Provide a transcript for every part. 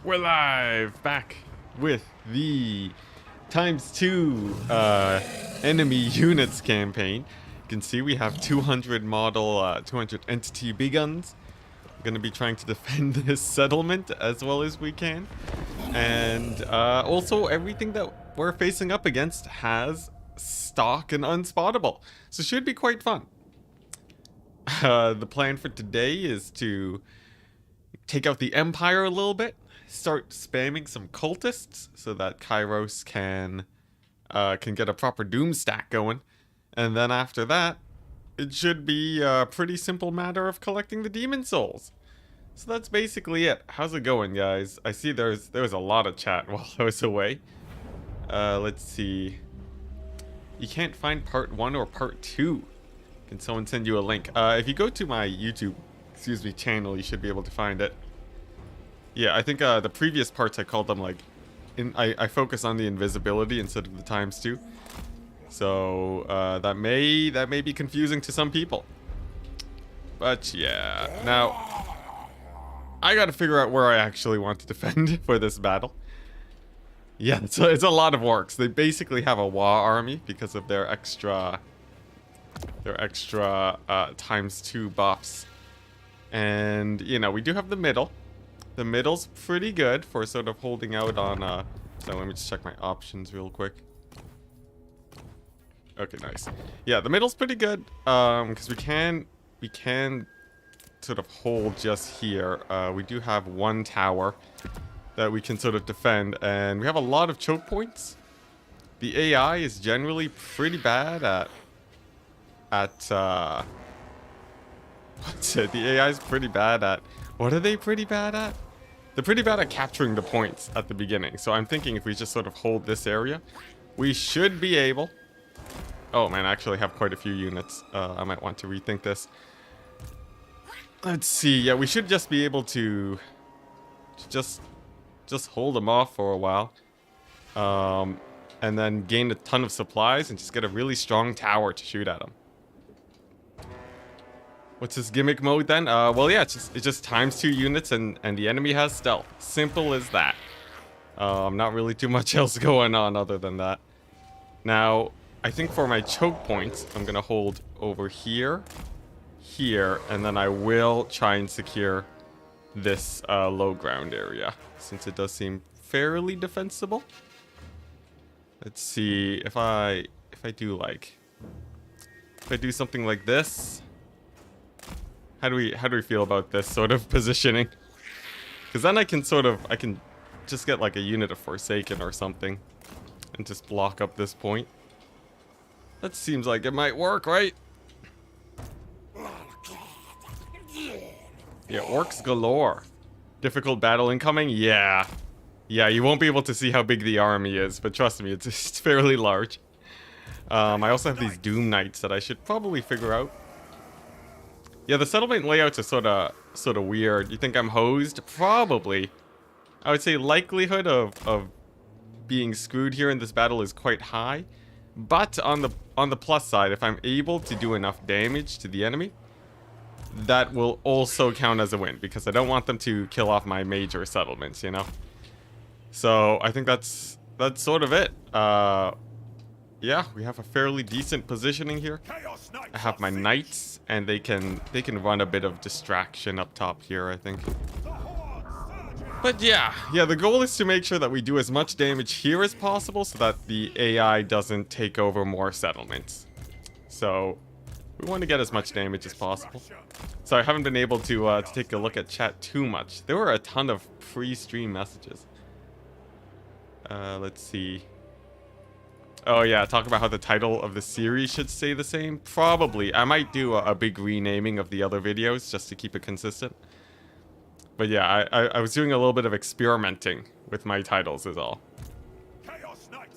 We're live, back with the ×2 enemy units campaign. You can see we have 200 model, 200 entity big guns. We're going to be trying to defend this settlement as well as we can. And also everything that we're facing up against has stock and Unspottable. So it should be quite fun. The plan for today is to take out the Empire a little bit. Start spamming some cultists so that Kairos can get a proper doom stack going, and then after that it should be a pretty simple matter of collecting the demon souls. So that's basically it. How's it going, guys? I see there was a lot of chat while I was away. Let's see. You can't find part 1 or part 2. Can someone send you a link? If you go to my YouTube channel, you should be able to find it. Yeah, I think the previous parts I called them like, I focus on the invisibility instead of the ×2. So that may be confusing to some people. But yeah, now I got to figure out where I actually want to defend for this battle. Yeah, it's a lot of orcs. They basically have a WA army because of their extra ×2 buffs. And you know, we do have the middle. The middle's pretty good for sort of holding out on, so let me just check my options real quick. Okay, nice. Yeah, the middle's pretty good, because we can sort of hold just here. We do have one tower that we can sort of defend, and we have a lot of choke points. The AI is generally pretty bad what's it? The AI is pretty bad at, what are they pretty bad at? They're pretty bad at capturing the points at the beginning. So I'm thinking if we just sort of hold this area, we should be able... Oh man, I actually have quite a few units. I might want to rethink this. Let's see. Yeah, we should just be able to just hold them off for a while. And then gain a ton of supplies and just get a really strong tower to shoot at them. What's this gimmick mode then? Well, yeah, it's just ×2 units and the enemy has stealth. Simple as that. Not really too much else going on other than that. Now, I think for my choke points, I'm gonna hold over here, here, and then I will try and secure this low ground area, since it does seem fairly defensible. Let's see if I do something like this. How do we feel about this sort of positioning? Because then I can just get like a unit of Forsaken or something and just block up this point. That seems like it might work, right? Yeah, orcs galore. Difficult battle incoming? Yeah. Yeah, you won't be able to see how big the army is, but trust me, it's fairly large. I also have these Doom Knights that I should probably figure out. Yeah, the settlement layouts are sort of weird. You think I'm hosed? Probably. I would say likelihood of being screwed here in this battle is quite high. But on the plus side, if I'm able to do enough damage to the enemy, that will also count as a win, because I don't want them to kill off my major settlements, you know? So I think that's sort of it. Yeah, we have a fairly decent positioning here. I have my knights, and they can run a bit of distraction up top here, I think. But yeah, the goal is to make sure that we do as much damage here as possible so that the AI doesn't take over more settlements. So we want to get as much damage as possible. So I haven't been able to take a look at chat too much. There were a ton of pre-stream messages. Let's see. Oh yeah, talk about how the title of the series should stay the same. Probably. I might do a big renaming of the other videos just to keep it consistent. But yeah, I was doing a little bit of experimenting with my titles is all.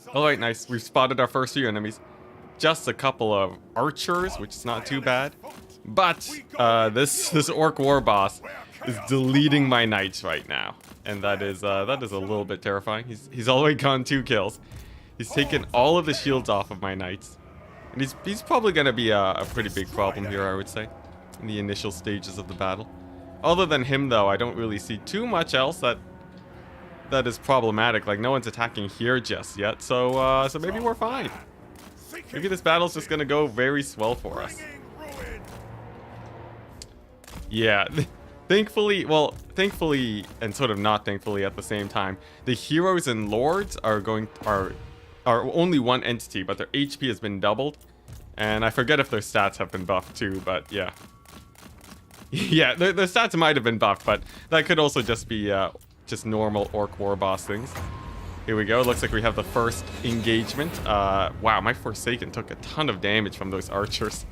Alright, nice. We've spotted our first few enemies. Just a couple of archers, which is not too bad. But this orc war boss is deleting my knights right now. And that is a little bit terrifying. He's already gone 2 kills. He's taken all of the shields off of my knights. And he's probably going to be a pretty big problem here, I would say, in the initial stages of the battle. Other than him, though, I don't really see too much else that that is problematic. Like, no one's attacking here just yet, so so maybe we're fine. Maybe this battle's just gonna go very swell for us. Yeah, thankfully, well, thankfully and sort of not thankfully at the same time, the heroes and lords are only one entity, but their HP has been doubled. And I forget if their stats have been buffed too, but yeah. Yeah, their stats might have been buffed, but that could also just be just normal orc war boss things. Here we go. Looks like we have the first engagement. Wow, my Forsaken took a ton of damage from those archers.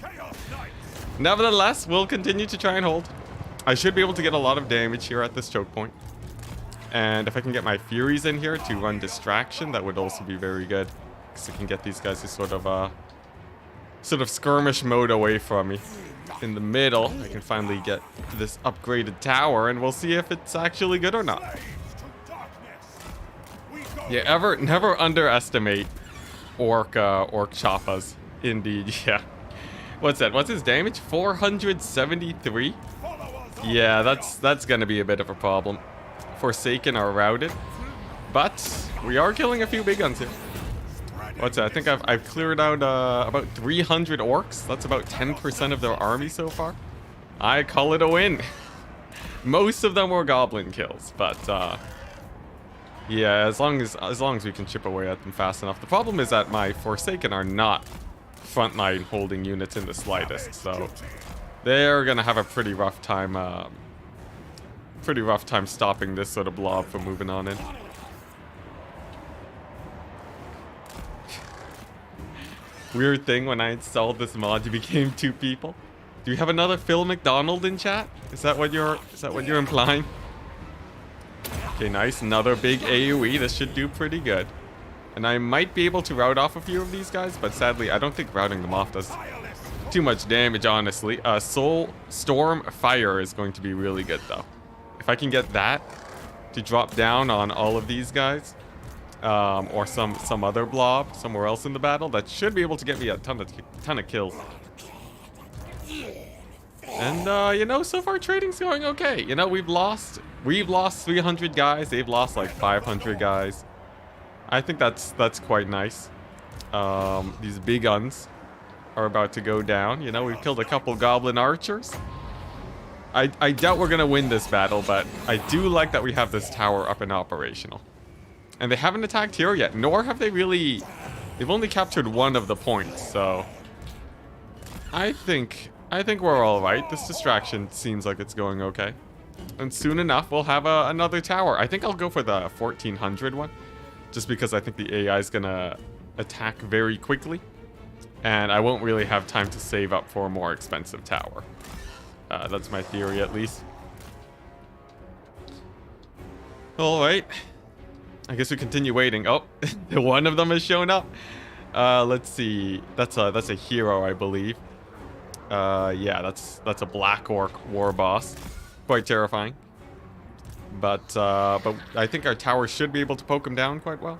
Nevertheless, we'll continue to try and hold. I should be able to get a lot of damage here at this choke point. And if I can get my Furies in here to run distraction, that would also be very good. Because I can get these guys to sort of skirmish mode away from me. In the middle, I can finally get this upgraded tower, and we'll see if it's actually good or not. Yeah, never underestimate orc choppas. Indeed, yeah. What's that? What's his damage? 473? Yeah, that's gonna be a bit of a problem. Forsaken are routed, but we are killing a few big guns here. What's that? I think I've cleared out about 300 orcs. That's about 10% of their army so far. I call it a win. Most of them were goblin kills, but yeah, as long as we can chip away at them fast enough. The problem is that my Forsaken are not frontline holding units in the slightest, so they're gonna have a pretty rough time stopping this sort of blob from moving on in. Weird thing, when I installed this mod, you became 2 people. Do you have another Phil McDonald in chat? Is that what you're implying? Okay, nice. Another big AoE. This should do pretty good. And I might be able to rout off a few of these guys, but sadly, I don't think routing them off does too much damage, honestly. Soul Storm Fire is going to be really good, though. If I can get that to drop down on all of these guys, or some other blob somewhere else in the battle, that should be able to get me a ton of kills. And you know, so far trading's going okay. You know, we've lost 300 guys. They've lost like 500 guys. I think that's quite nice. These big guns are about to go down. You know, we've killed a couple goblin archers. I doubt we're gonna win this battle, but I do like that we have this tower up and operational. And they haven't attacked here yet, nor have they really... They've only captured 1 of the points, so... I think we're alright. This distraction seems like it's going okay. And soon enough, we'll have another tower. I think I'll go for the 1400 one. Just because I think the AI is gonna attack very quickly. And I won't really have time to save up for a more expensive tower. That's my theory, at least. Alright. I guess we continue waiting. Oh, one of them has shown up. Let's see. That's a hero, I believe. Yeah, that's a black orc war boss. Quite terrifying. But I think our tower should be able to poke him down quite well.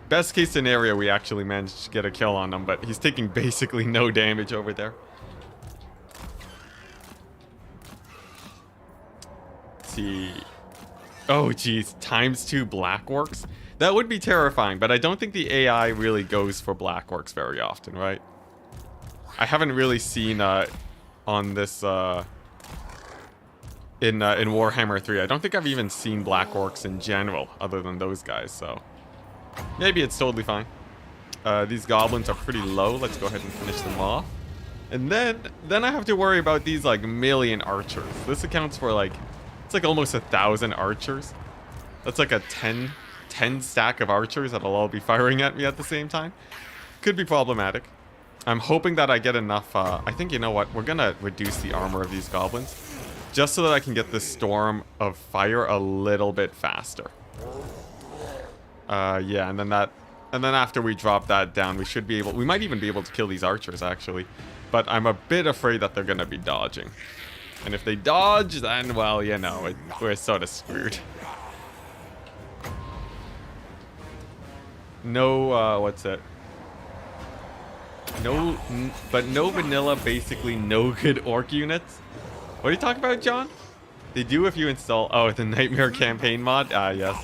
Best case scenario, we actually managed to get a kill on him, but he's taking basically no damage over there. Let's see. Oh, geez. ×2 black orcs? That would be terrifying, but I don't think the AI really goes for black orcs very often, right? I haven't really seen on this in Warhammer 3. I don't think I've even seen black orcs in general, other than those guys, so maybe it's totally fine. These goblins are pretty low. Let's go ahead and finish them off. And then I have to worry about these like million archers. This accounts for like, it's like almost 1,000 archers. That's like a 10 stack of archers that'll all be firing at me at the same time. Could be problematic. I'm hoping that I get enough. I think, you know what, we're gonna reduce the armor of these goblins just so that I can get this storm of fire a little bit faster. Yeah, and then after we drop that down, we might even be able to kill these archers, actually. But I'm a bit afraid that they're gonna be dodging. And if they dodge, then, well, you know, we're sort of screwed. No, what's it? No vanilla, basically no good orc units. What are you talking about, John? They do if you install, oh, the Nightmare campaign mod? Ah, yes.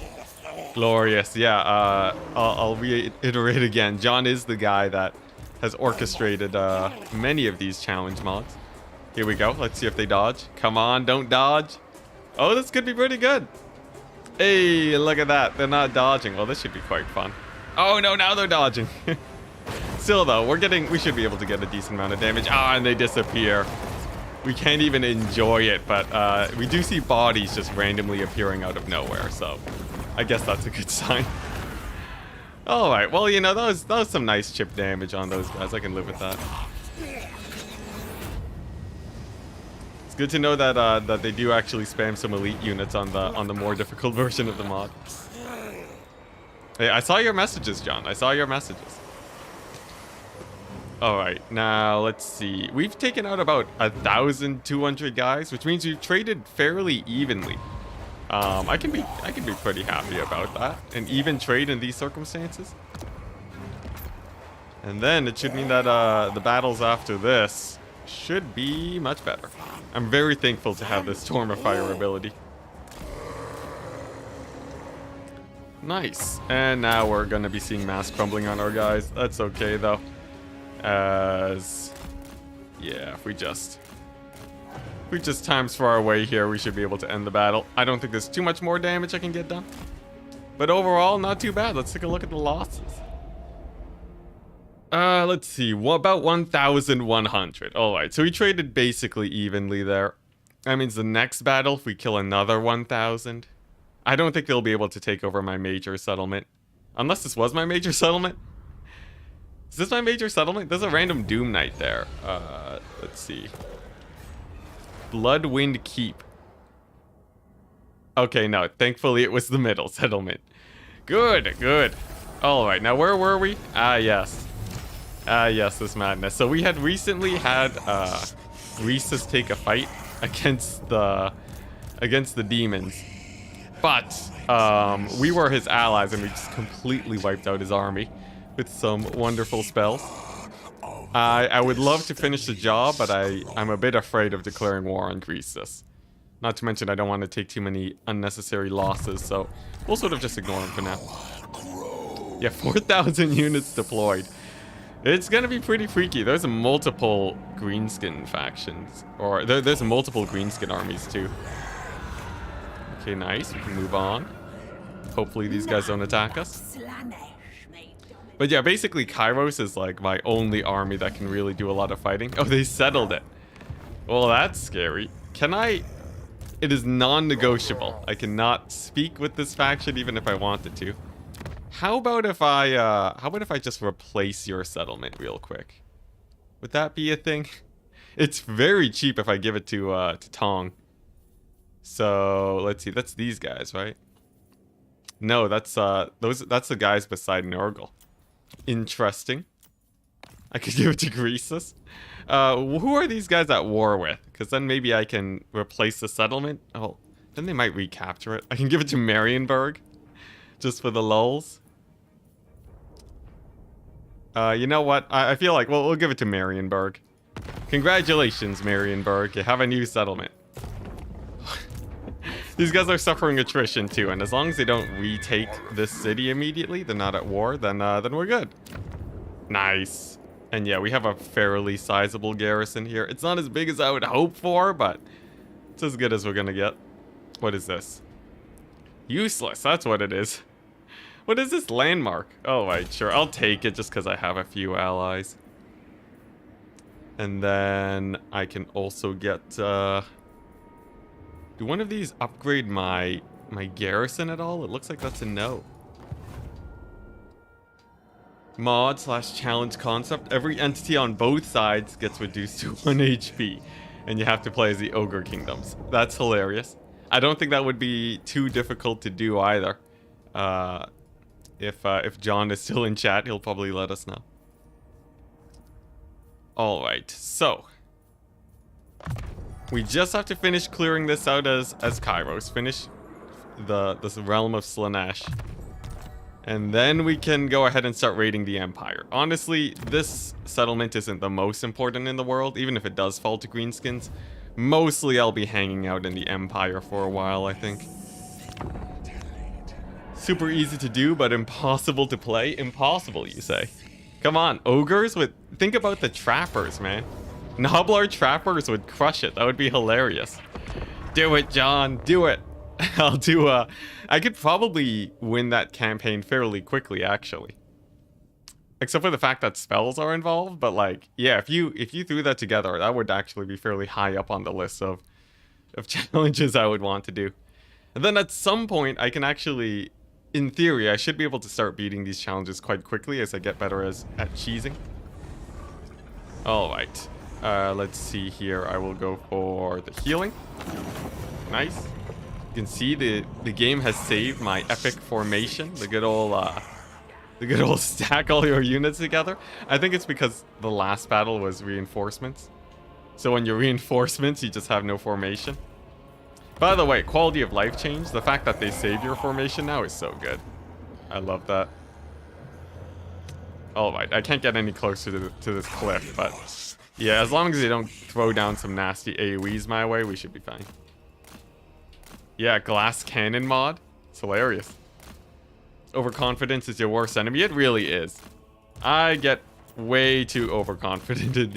Glorious. Yeah, I'll reiterate again. John is the guy that has orchestrated many of these challenge mods. Here we go. Let's see if they dodge. Come on, don't dodge. Oh, this could be pretty good. Hey, look at that. They're not dodging. Well, this should be quite fun. Oh, no, now they're dodging. Still, though, we should be able to get a decent amount of damage. Ah, and they disappear. We can't even enjoy it, but we do see bodies just randomly appearing out of nowhere, so I guess that's a good sign. All right, well, you know, that was some nice chip damage on those guys. I can live with that. It's good to know that that they do actually spam some elite units on the more difficult version of the mod. Hey, I saw your messages, John. I saw your messages. All right, now let's see. We've taken out about 1,200 guys, which means we've traded fairly evenly. I can be pretty happy about that. An even trade in these circumstances. And then it should mean that the battles after this should be much better. I'm very thankful to have this Storm of Fire ability. Nice. And now we're gonna be seeing mass crumbling on our guys. That's okay though. As yeah, if we just times for our way here, we should be able to end the battle. I don't think there's too much more damage I can get done. But overall, not too bad. Let's take a look at the losses. Let's see. About 1,100. Alright, so we traded basically evenly there. That means the next battle, if we kill another 1,000, I don't think they'll be able to take over my major settlement. Unless this was my major settlement. Is this my major settlement? There's a random Doom Knight there. Let's see. Bloodwind Keep. Okay, no. Thankfully, it was the middle settlement. Good, good. Alright, now where were we? Ah, yes. Ah, yes, this madness. So we had recently had Rhesus take a fight against the demons. But we were his allies and we just completely wiped out his army with some wonderful spells. I would love to finish the job, but I'm a bit afraid of declaring war on Rhesus. Not to mention I don't want to take too many unnecessary losses, so we'll sort of just ignore him for now. Yeah, 4,000 units deployed. It's gonna be pretty freaky. There's multiple greenskin factions, or there's multiple greenskin armies too. Okay, nice. We can move on. Hopefully these guys don't attack us. But yeah, basically Kairos is like my only army that can really do a lot of fighting. Oh, they settled it. Well, that's scary. Can I? It is non-negotiable. I cannot speak with this faction even if I wanted to. How about if I just replace your settlement real quick? Would that be a thing? It's very cheap if I give it to Tong. So let's see. That's these guys, right? No, that's the guys beside Nurgle. Interesting. I could give it to Greasus. Who are these guys at war with? Because then maybe I can replace the settlement. Oh, then they might recapture it. I can give it to Marienburg, just for the lulz. You know what? I feel like we'll give it to Marienburg. Congratulations, Marienburg. You have a new settlement. These guys are suffering attrition too, and as long as they don't retake this city immediately, they're not at war, then we're good. Nice. And yeah, we have a fairly sizable garrison here. It's not as big as I would hope for, but it's as good as we're gonna get. What is this? Useless, that's what it is. What is this landmark? Oh, right, sure. I'll take it just because I have a few allies. And then I can also get... Do one of these upgrade my garrison at all? It looks like that's a no. Mod/challenge concept. Every entity on both sides gets reduced to 1 HP. And you have to play as the Ogre Kingdoms. That's hilarious. I don't think that would be too difficult to do either. If John is still in chat, he'll probably let us know. Alright, so... We just have to finish clearing this out as Kairos. Finish this realm of Slaanesh. And then we can go ahead and start raiding the Empire. Honestly, this settlement isn't the most important in the world, even if it does fall to greenskins. Mostly I'll be hanging out in the Empire for a while, I think. Super easy to do, but impossible to play. Impossible, you say? Come on, ogres with... Think about the trappers, man. Nobblar trappers would crush it. That would be hilarious. Do it, John. Do it. I'll do I could probably win that campaign fairly quickly, actually. Except for the fact that spells are involved, but like, yeah, if you threw that together, that would actually be fairly high up on the list of challenges I would want to do. And then at some point, I can actually, in theory, I should be able to start beating these challenges quite quickly as I get better at cheesing. Alright. Let's see here. I will go for the healing. Nice. You can see the game has saved my epic formation. The good old stack all your units together. I think it's because the last battle was reinforcements. So when you're reinforcements, you just have no formation. By the way, quality of life change. The fact that they save your formation now is so good. I love that. Alright, I can't get any closer to this cliff, but yeah, as long as they don't throw down some nasty AoEs my way, we should be fine. Yeah, glass cannon mod. It's hilarious. Overconfidence is your worst enemy. It really is. I get way too overconfident in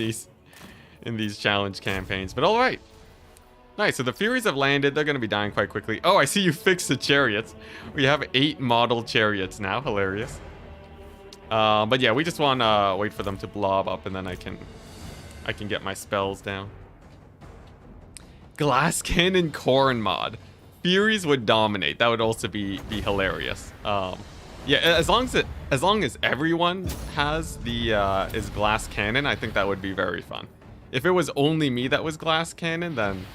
these challenge campaigns, but alright. Nice, so the Furies have landed. They're going to be dying quite quickly. Oh, I see you fixed the chariots. We have 8 model chariots now. Hilarious. But yeah, we just want to wait for them to blob up, and then I can get my spells down. Glass cannon corn mod. Furies would dominate. That would also be hilarious. Yeah, as long as everyone has the is glass cannon, I think that would be very fun. If it was only me that was glass cannon, then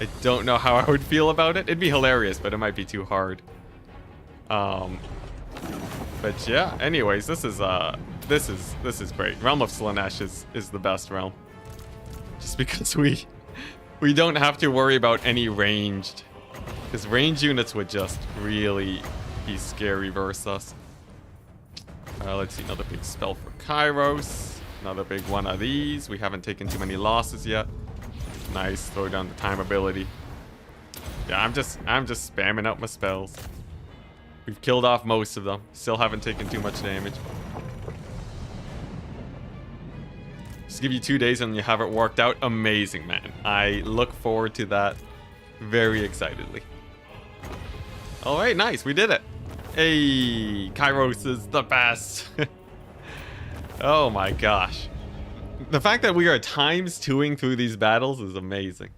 I don't know how I would feel about it. It'd be hilarious, but it might be too hard. But yeah, anyways, this is great. Realm of Slaanesh is the best realm. Just because we don't have to worry about any ranged. Because range units would just really be scary versus us. Let's see, another big spell for Kairos. Another big one of these. We haven't taken too many losses yet. Nice, throw down the time ability. Yeah, I'm just spamming out my spells. We've killed off most of them. Still haven't taken too much damage. Just give you 2 days and you have it worked out. Amazing, man. I look forward to that very excitedly. Alright, nice. We did it. Hey, Kairos is the best. Oh my gosh. The fact that we are ×2ing through these battles is amazing.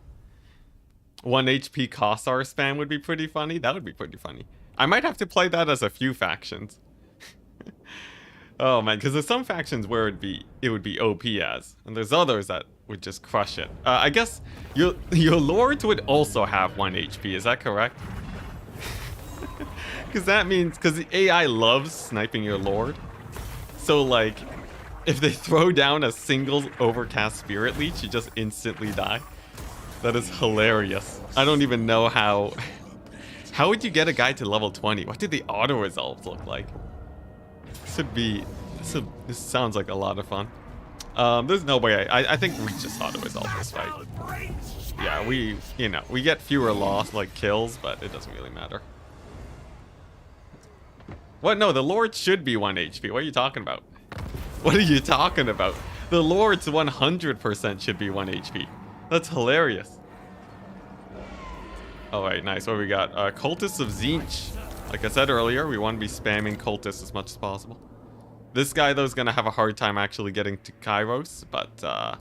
1 HP Kossar spam would be pretty funny. That would be pretty funny. I might have to play that as a few factions. Oh man, because there's some factions where it would be OP as, and there's others that would just crush it. I guess your lords would also have 1 HP. Is that correct? Because that means the AI loves sniping your lord. So like, if they throw down a single overcast spirit leech, you just instantly die. That is hilarious. I don't even know how. How would you get a guy to level 20? What did the auto resolves look like? This sounds like a lot of fun. There's no way. I think we just auto resolve this fight. Yeah, we get fewer kills, but it doesn't really matter. What? No, the Lord should be 1 HP. What are you talking about? What are you talking about? The Lord's 100% should be 1 HP. That's hilarious. Alright, nice. What we got? Cultists of Tzeentch. Like I said earlier, we want to be spamming cultists as much as possible. This guy, though, is going to have a hard time actually getting to Kairos, but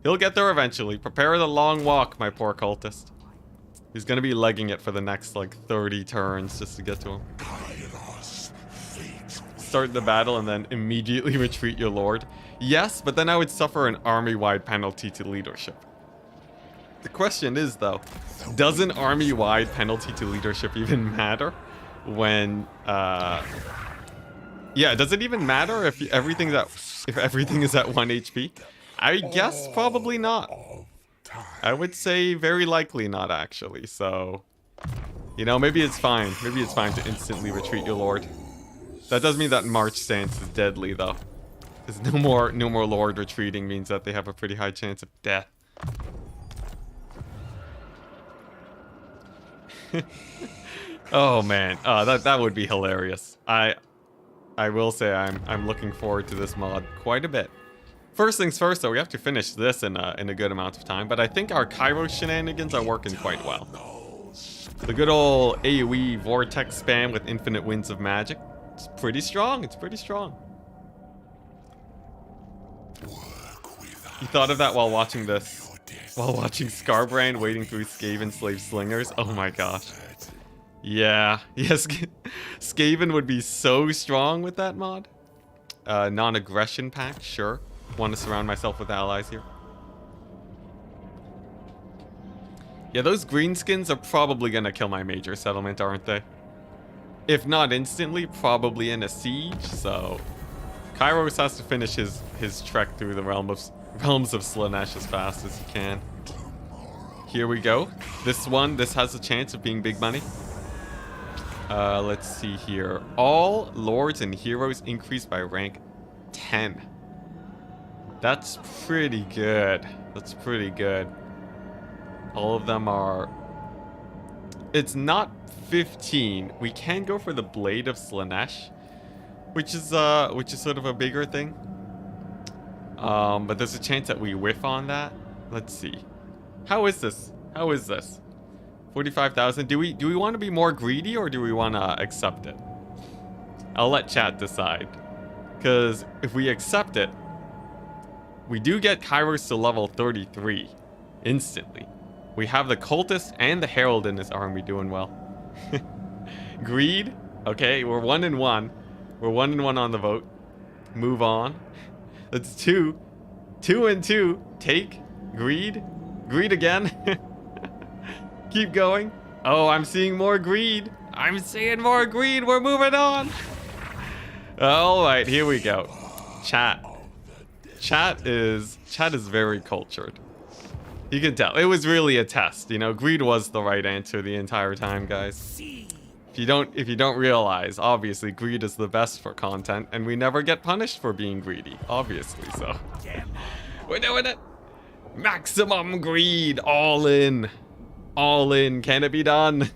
he'll get there eventually. Prepare the long walk, my poor cultist. He's going to be legging it for the next, 30 turns just to get to him. Start the battle and then immediately retreat your lord. Yes, but then I would suffer an army-wide penalty to leadership. The question is, though, does an army-wide penalty to leadership even matter when, yeah, does it even matter if everything is at 1 HP? I guess probably not. I would say very likely not, actually. So, maybe it's fine. Maybe it's fine to instantly retreat your lord. That does mean that March stance is deadly, though. Because no more lord retreating means that they have a pretty high chance of death. Oh man, that would be hilarious. I will say I'm looking forward to this mod quite a bit. First things first, though, we have to finish this in a good amount of time. But I think our Kairos shenanigans are working quite well. The good old AoE Vortex spam with infinite winds of magic. It's pretty strong. It's pretty strong. You thought of that while watching this? While watching Scarbrand wading through Skaven slave slingers? Oh my gosh. Yeah. Yes, Skaven would be so strong with that mod. Non-aggression pack, sure. Want to surround myself with allies here. Yeah, those greenskins are probably gonna kill my major settlement, aren't they? If not instantly, probably in a siege, so... Kairos has to finish his trek through the realms of Slaanesh as fast as he can. Here we go. This has a chance of being big money. Let's see here. All lords and heroes increase by rank 10. That's pretty good. That's pretty good. All of them are... It's not 15. We can go for the Blade of Slaanesh, which is sort of a bigger thing. But there's a chance that we whiff on that. Let's see. How is this? How is this? 45,000. Do we want to be more greedy or do we want to accept it? I'll let chat decide. Because if we accept it, we do get Kairos to level 33 instantly. We have the Cultist and the Herald in this army doing well. Greed. Okay, we're 1-1. We're 1-1 on the vote. Move on. That's 2. 2-2. Take. Greed. Greed again. Keep going. Oh, I'm seeing more greed. I'm seeing more greed. We're moving on. All right, here we go. Chat. Chat is very cultured. You can tell. It was really a test, you know. Greed was the right answer the entire time, guys. If you don't realize, obviously greed is the best for content, and we never get punished for being greedy, obviously. So we're doing it. Maximum greed, all in. All in. Can it be done?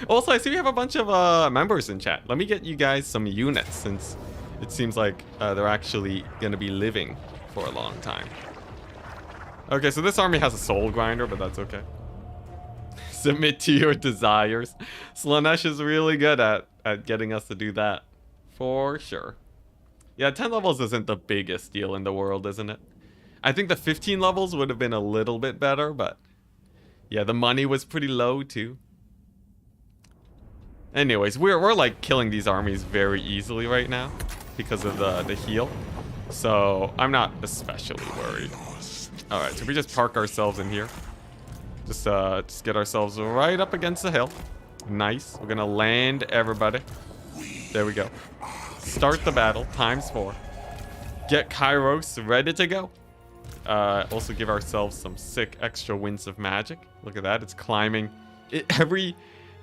Also, I see we have a bunch of members in chat. Let me get you guys some units, since it seems like they're actually gonna be living for a long time. Okay, so this army has a soul grinder, but that's okay. Submit to your desires. Slaanesh is really good at getting us to do that. For sure. Yeah, 10 levels isn't the biggest deal in the world, isn't it? I think the 15 levels would have been a little bit better, but... Yeah, the money was pretty low, too. Anyways, we're like killing these armies very easily right now because of the heal. So, I'm not especially worried. Alright, so we just park ourselves in here. Just get ourselves right up against the hill. Nice. We're gonna land everybody. There we go. Start the battle, ×4. Get Kairos ready to go. Also give ourselves some sick extra winds of magic. Look at that, it's climbing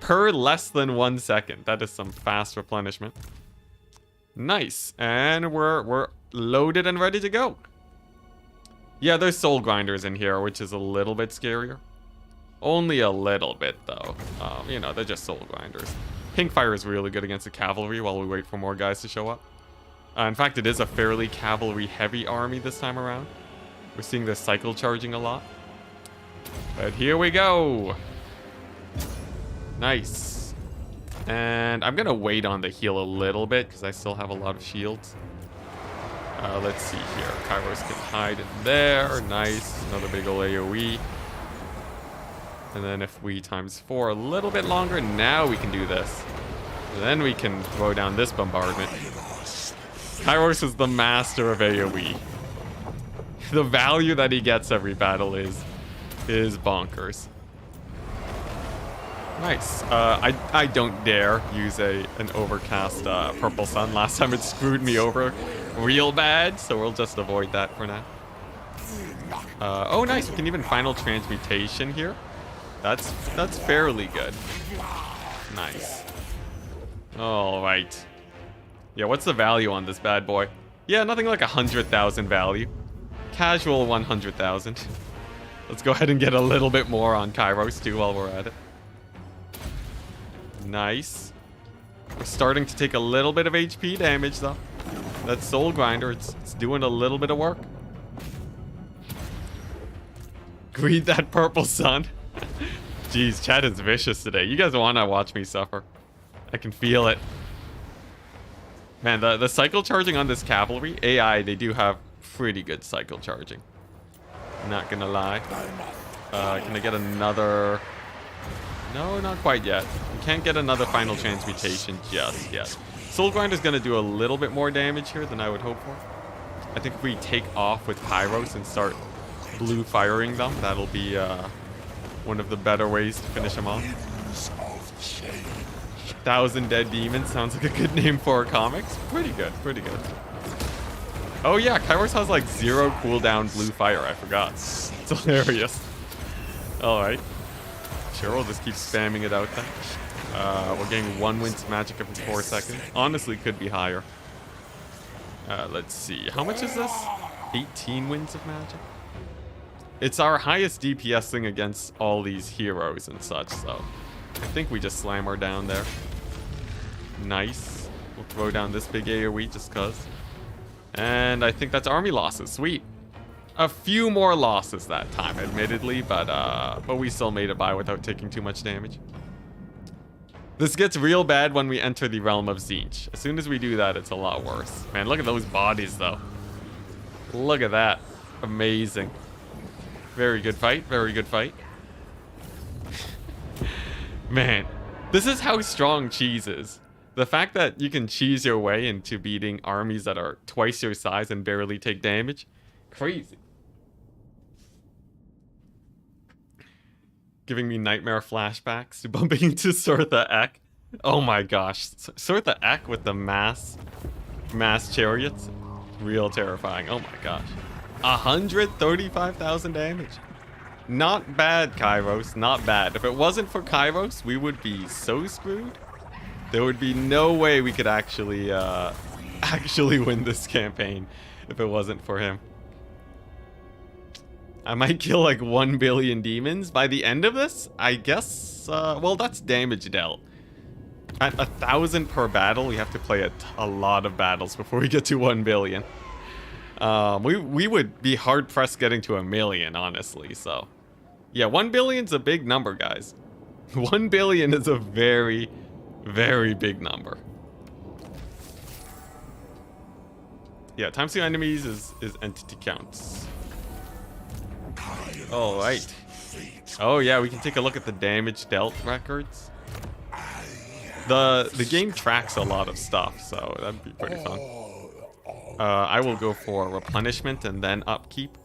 per less than 1 second. That is some fast replenishment. Nice, and we're loaded and ready to go. Yeah, there's soul grinders in here, which is a little bit scarier. Only a little bit, though. You know, they're just soul grinders. Pinkfire is really good against the cavalry while we wait for more guys to show up. In fact, it is a fairly cavalry-heavy army this time around. We're seeing this cycle charging a lot. But here we go. Nice. And I'm going to wait on the heal a little bit because I still have a lot of shields. Let's see here. Kairos can hide in there. Nice. Another big ol' AoE. And then if we ×4 a little bit longer, now we can do this. And then we can throw down this bombardment. Kairos is the master of AoE. The value that he gets every battle is bonkers. Nice. I don't dare use an overcast purple sun. Last time it screwed me over real bad, so we'll just avoid that for now. Oh, nice. We can even final transmutation here. That's fairly good. Nice. All right. Yeah, what's the value on this bad boy? Yeah, nothing like 100,000 value. Casual 100,000. Let's go ahead and get a little bit more on Kairos too while we're at it. Nice. We're starting to take a little bit of HP damage, though. That Soul Grinder, it's doing a little bit of work. Greed that purple sun. Jeez, chat is vicious today. You guys want to watch me suffer. I can feel it. Man, the cycle charging on this cavalry, AI, they do have pretty good cycle charging. Not gonna lie. Can I get another... No, not quite yet. We can't get another final transmutation just yet. Soul Grinder's gonna do a little bit more damage here than I would hope for. I think if we take off with Kairos and start blue firing them, that'll be one of the better ways to finish them off. 1,000 Dead Demons sounds like a good name for comics. Pretty good, pretty good. Oh yeah, Kairos has like 0 cooldown blue fire, I forgot. It's hilarious. Alright. Sure, we'll just keep spamming it out then. We're getting 1 win's magic every 4 seconds. Honestly, could be higher. Let's see. How much is this? 18 winds of magic? It's our highest DPS thing against all these heroes and such, so I think we just slam her down there. Nice. We'll throw down this big AoE just cuz. And I think that's army losses. Sweet. A few more losses that time, admittedly, but we still made it by without taking too much damage. This gets real bad when we enter the realm of Tzeentch. As soon as we do that, it's a lot worse. Man, look at those bodies, though. Look at that. Amazing. Very good fight. Very good fight. Man, this is how strong cheese is. The fact that you can cheese your way into beating armies that are twice your size and barely take damage. Crazy. Giving me nightmare flashbacks to bumping into Surtha Ek. Oh my gosh. Surtha Ek with the mass chariots. Real terrifying. Oh my gosh. 135,000 damage. Not bad, Kairos. Not bad. If it wasn't for Kairos, we would be so screwed. There would be no way we could actually win this campaign if it wasn't for him. I might kill like 1 billion demons by the end of this, I guess. Well, that's damage dealt. At 1,000 per battle, we have to play a lot of battles before we get to 1 billion. We would be hard pressed getting to 1 million, honestly. So, yeah, 1 billion's a big number, guys. 1 billion is a very, very big number. Yeah, times 2 enemies is entity counts. All right. Oh yeah, we can take a look at the damage dealt records. The game tracks a lot of stuff, so that'd be pretty fun. I will go for replenishment and then upkeep.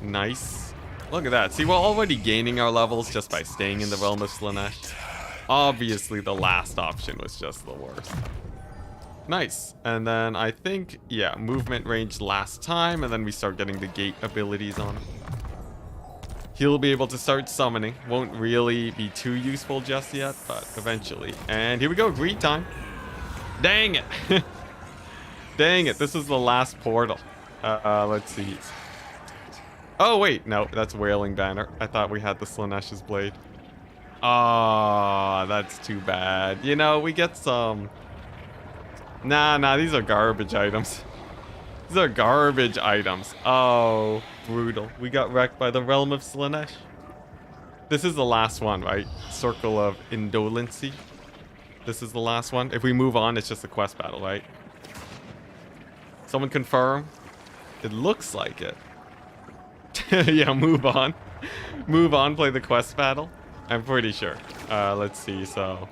Nice. Look at that. See, we're already gaining our levels just by staying in the realm of Slaanesh. Obviously, the last option was just the worst. Nice. And then I think, yeah, movement range last time, and then we start getting the gate abilities on him. He'll be able to start summoning. Won't really be too useful just yet, but eventually. And here we go, greed time. Dang it. Dang it, this is the last portal. Let's see. Oh, wait, no, that's Wailing Banner. I thought we had the Slaanesh's Blade. Oh, that's too bad. You know, we get some... Nah, these are garbage items. These are garbage items. Oh, brutal. We got wrecked by the realm of Slaanesh. This is the last one, right? Circle of Indolency. This is the last one. If we move on, it's just a quest battle, right? Someone confirm. It looks like it. Yeah, move on. Move on, play the quest battle. I'm pretty sure. Let's see, so...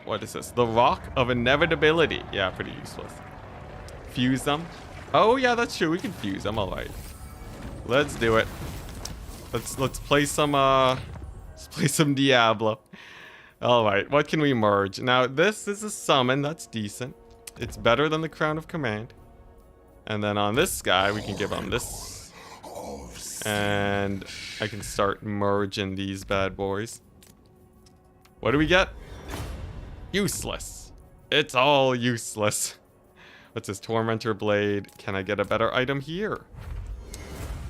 what is this? The Rock of Inevitability. Yeah, pretty useless. Fuse them. Oh yeah, that's true. We can fuse them. All right. Let's do it. Let's play some Diablo. All right. What can we merge? Now this is a summon. That's decent. It's better than the Crown of Command. And then on this guy, we can give him this. And I can start merging these bad boys. What do we get? Useless. It's all useless. What's this? Tormentor Blade. Can I get a better item here?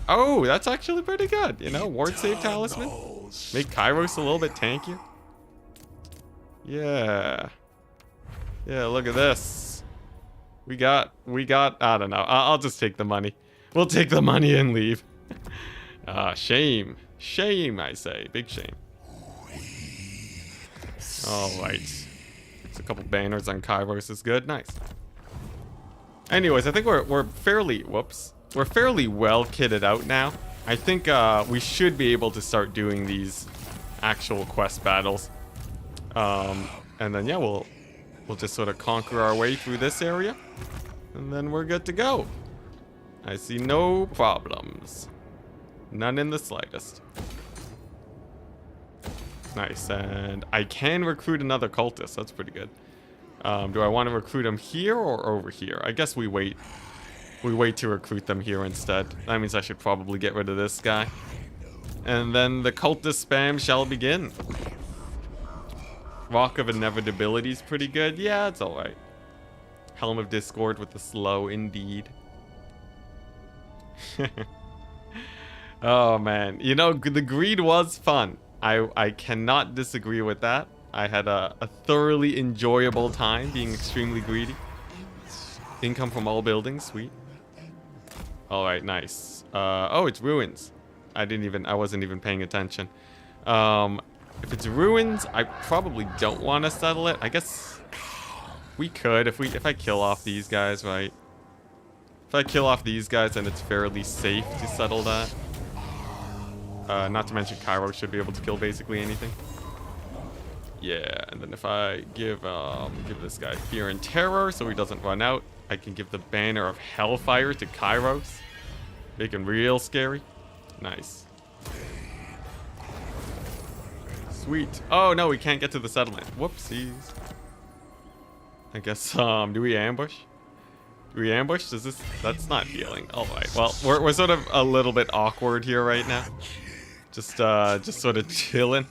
Oh, that's actually pretty good. You know, Ward Save Talisman. Make Kairos a little bit tankier. Yeah. Yeah, look at this. We got, I don't know. I'll just take the money. We'll take the money and leave. Shame. Shame, I say. Big shame. Alright. There's a couple banners on Kairos is good. Nice. Anyways, I think we're fairly, we're fairly well kitted out now. I think we should be able to start doing these actual quest battles. And then yeah, we'll just sort of conquer our way through this area. And then we're good to go. I see no problems. None in the slightest. Nice, and I can recruit another cultist. That's pretty good. Do I want to recruit them here or over here? I guess we wait. We wait to recruit them here instead. That means I should probably get rid of this guy. And then the cultist spam shall begin. Rock of Inevitability is pretty good. Yeah, it's alright. Helm of Discord with the slow indeed. Oh man, you know, the greed was fun. I cannot disagree with that. I had a thoroughly enjoyable time being extremely greedy. Income from all buildings, sweet. Alright, nice. Oh, it's ruins. I wasn't even paying attention. If it's ruins, I probably don't want to settle it. I guess we could if I kill off these guys, right? If I kill off these guys, then it's fairly safe to settle that. Not to mention Cairo should be able to kill basically anything. Yeah, and then if I give this guy Fear and Terror so he doesn't run out, I can give the Banner of Hellfire to Kairos. Make him real scary. Nice. Sweet. Oh no, we can't get to the settlement. Whoopsies. I guess, do we ambush? Do we ambush? Does this... That's not healing. Alright, well, we're sort of a little bit awkward here right now. Just sort of chilling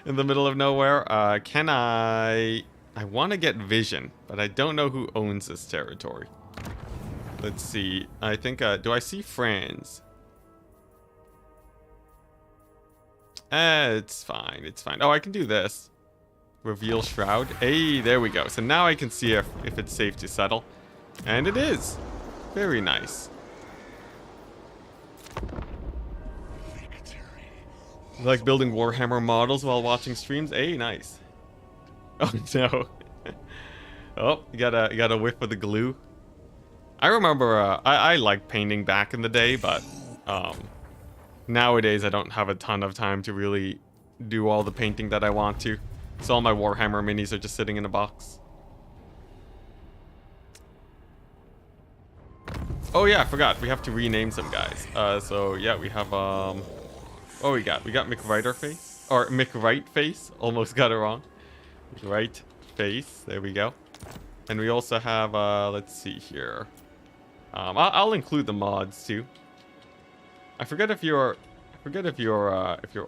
in the middle of nowhere. Can I want to get vision, but I don't know who owns this territory. Let's see. I think, do I see Franz? It's fine. It's fine. Oh, I can do this. Reveal Shroud. Hey, there we go. So now I can see if it's safe to settle. And it is. Very nice. Like building Warhammer models while watching streams? Hey, nice. Oh, no. Oh, you got a whiff of the glue. I remember, I liked painting back in the day, but, nowadays I don't have a ton of time to really do all the painting that I want to. So all my Warhammer minis are just sitting in a box. Oh yeah, I forgot. We have to rename some guys. So yeah, we have, what we got? We got McWriterface. Or McWrightface. Almost got it wrong. McWrightface. There we go. And we also have, let's see here. I'll include the mods too. I forget if you're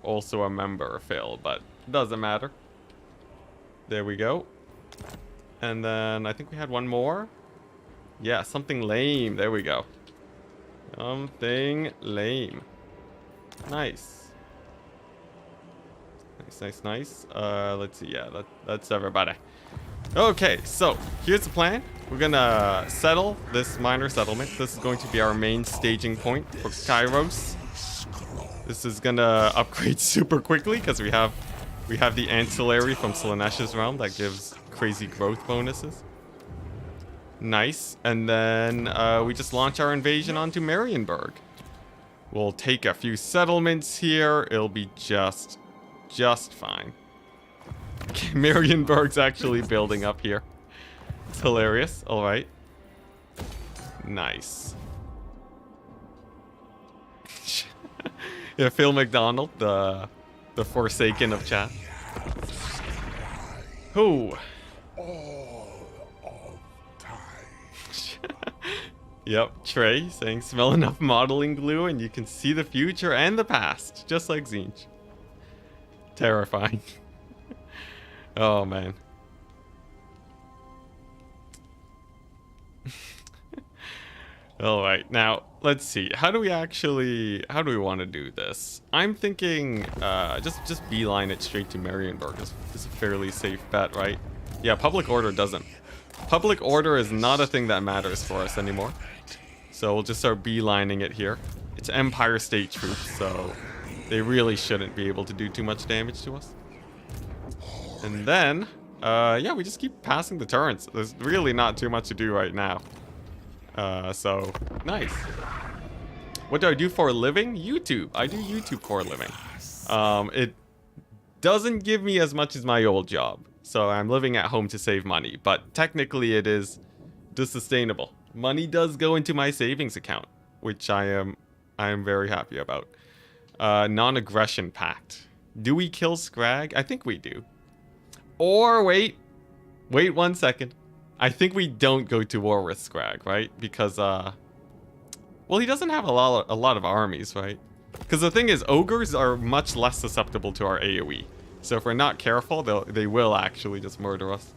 also a member, Phil, but it doesn't matter. There we go. And then I think we had one more. Yeah, something lame. There we go. Something lame. Nice. Nice. Let's see. Yeah, that's everybody. Okay, so here's the plan. We're gonna settle this minor settlement. This is going to be our main staging point for Kairos. This is gonna upgrade super quickly because we have the ancillary from Slaanesh's realm that gives crazy growth bonuses. Nice. And then we just launch our invasion onto Marienburg. We'll take a few settlements here. It'll be just fine. Marienburg's actually building up here. It's hilarious. All right. Nice. Yeah, Phil McDonald, the Forsaken of chat. Who? Yep, Trey saying smell enough modeling glue and you can see the future and the past, just like Tzeentch. Terrifying. Oh man. All right, now let's see. How do we want to do this? I'm thinking just beeline it straight to Marienburg is a fairly safe bet, right? Yeah, public order doesn't. Public order is not a thing that matters for us anymore. So we'll just start beelining it here. It's Empire State troops, so they really shouldn't be able to do too much damage to us. And then, yeah, we just keep passing the turns. There's really not too much to do right now. So, nice. What do I do for a living? YouTube. I do YouTube for a living. It doesn't give me as much as my old job. So I'm living at home to save money. But technically it is sustainable. Money does go into my savings account, which I am very happy about. Non-aggression pact. Do we kill Scrag? I think we do. Or wait 1 second. I think we don't go to war with Scrag, right? Because well, he doesn't have a lot of armies, right? Because the thing is, ogres are much less susceptible to our AoE. So if we're not careful, they will actually just murder us.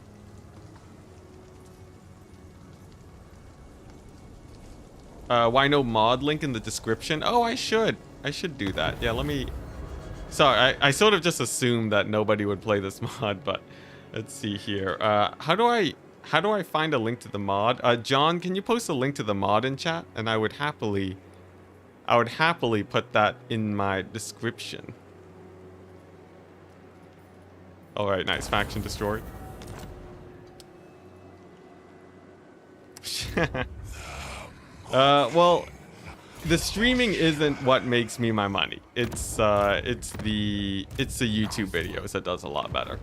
Why no mod link in the description? Oh, I should do that. Yeah, let me... Sorry, I sort of just assumed that nobody would play this mod, but let's see here. How do I find a link to the mod? John, can you post a link to the mod in chat? And I would happily put that in my description. All right, nice. Faction destroyed. Well, the streaming isn't what makes me my money. It's the YouTube videos that does a lot better.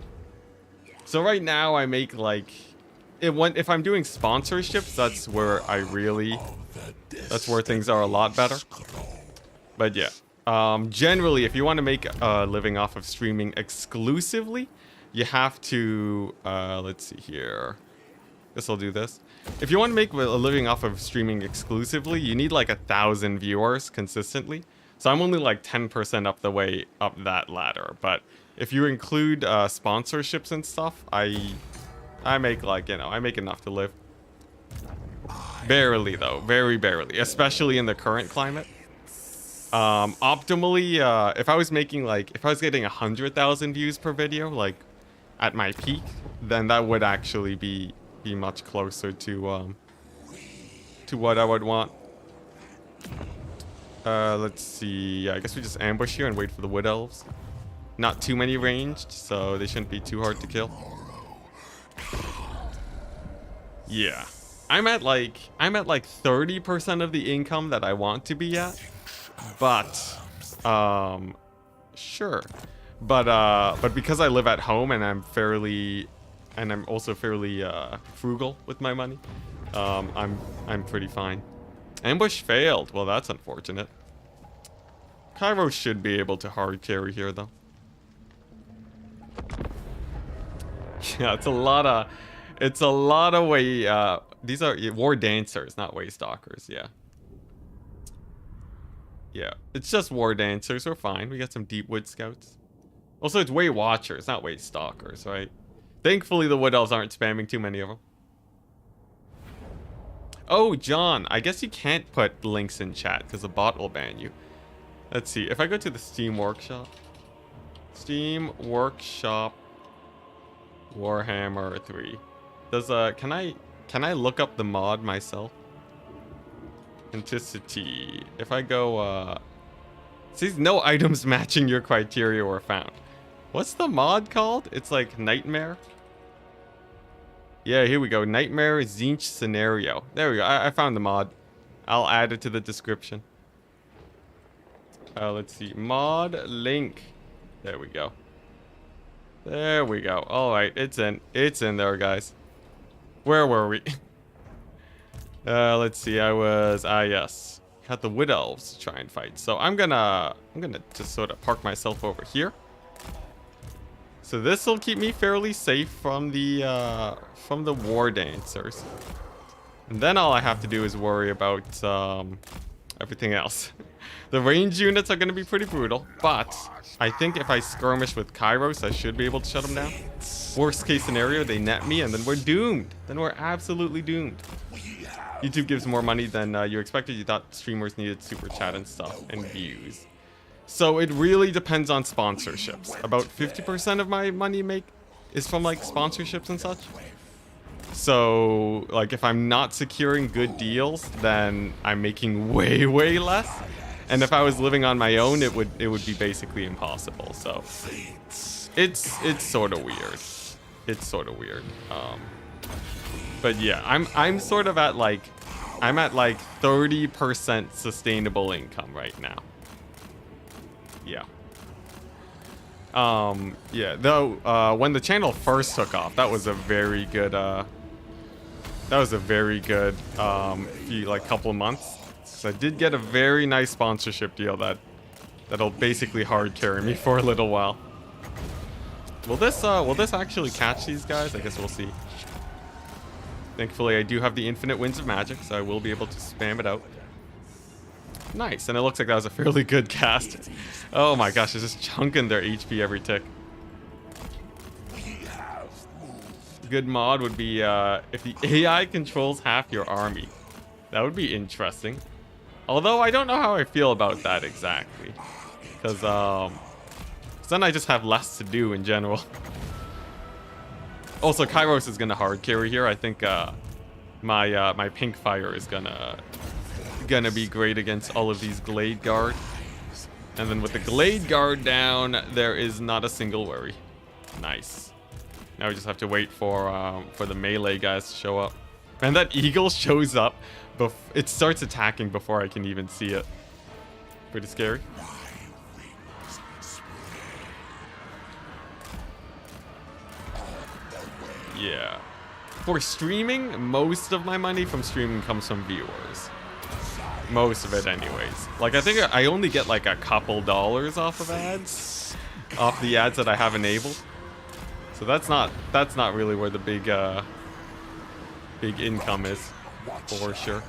So right now I make like, if I'm doing sponsorships, that's where things are a lot better. But yeah, generally, if you want to make a living off of streaming exclusively, you have to, let's see here. Guess I'll do this. If you want to make a living off of streaming exclusively, you need like 1,000 viewers consistently. So I'm only like 10% up the way up that ladder. But if you include sponsorships and stuff, I make like, I make enough to live. Barely though, very barely, especially in the current climate. Optimally, if I was getting 100,000 views per video, like at my peak, then that would actually be much closer to what I would want. Let's see. Yeah, I guess we just ambush here and wait for the wood elves. Not too many ranged, so they shouldn't be too hard to kill. Yeah, I'm at like 30% of the income that I want to be at, but sure. But because I live at home and I'm also fairly frugal with my money, I'm pretty fine. Ambush failed. Well, that's unfortunate. Cairo should be able to hard carry here though. Yeah, it's a lot of way. These are war dancers, not way stalkers. Yeah. Yeah, it's just war dancers. We're fine. We got some deep wood scouts. Also, it's way watchers, not way stalkers, right? Thankfully, the wood elves aren't spamming too many of them. Oh, John, I guess you can't put links in chat because the bot will ban you. Let's see. If I go to the Steam Workshop. Steam Workshop Warhammer 3. Does can I look up the mod myself? Enticity. If I go says no items matching your criteria were found. What's the mod called? It's like Nightmare. Yeah, here we go. Nightmare Tzeentch Scenario. There we go. I found the mod. I'll add it to the description. Let's see. Mod link. There we go. There we go. All right, it's in. It's in there, guys. Where were we? Let's see. I was yes. Had the wood elves try and fight. So I'm gonna just sort of park myself over here. So this will keep me fairly safe from the war dancers. And then all I have to do is worry about everything else. The range units are going to be pretty brutal, but I think if I skirmish with Kairos, I should be able to shut them down. Worst case scenario, they net me, and then we're doomed. Then we're absolutely doomed. YouTube gives more money than you expected. You thought streamers needed super chat and stuff and views. So it really depends on sponsorships. About 50% of my money is from like sponsorships and such. So like if I'm not securing good deals, then I'm making way less. And if I was living on my own, it would be basically impossible. So it's sort of weird. It's sort of weird. But yeah, I'm sort of at like 30% sustainable income right now. Yeah. Yeah, though when the channel first took off, that was a very good couple of months. So I did get a very nice sponsorship deal that'll basically hard carry me for a little while. Will this actually catch these guys? I guess we'll see. Thankfully, I do have the infinite winds of magic, so I will be able to spam it out. Nice, and it looks like that was a fairly good cast. Oh my gosh, it's just chunking their HP every tick. Good mod would be if the AI controls half your army. That would be interesting. Although I don't know how I feel about that exactly. Because then I just have less to do in general. Also, Kairos is gonna hard carry here. I think my pink fire is gonna be great against all of these Glade Guard. And then with the Glade Guard down, there is not a single worry. Nice. Now we just have to wait for the melee guys to show up. And that eagle shows up. It starts attacking before I can even see it. Pretty scary. Yeah. For streaming, most of my money from streaming comes from viewers. Most of it anyways. Like I think I only get like a couple dollars off of ads. Off the ads that I have enabled. So that's not really where the big income is, for sure.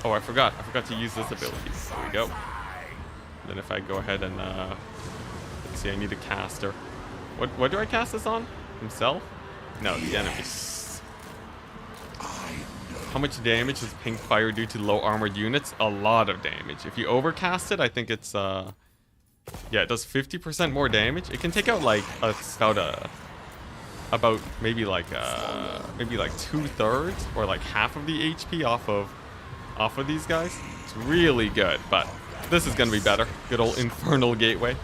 Oh, I forgot to use this ability. There we go. Then if I go ahead and let's see, I need a caster. What do I cast this on? Himself? No, the enemy. How much damage does pink fire do to low armored units? A lot of damage. If you overcast it, I think it's yeah, it does 50% more damage. It can take out like about maybe like 2/3 or like half of the HP off of these guys. It's really good, but this is gonna be better. Good old Infernal Gateway.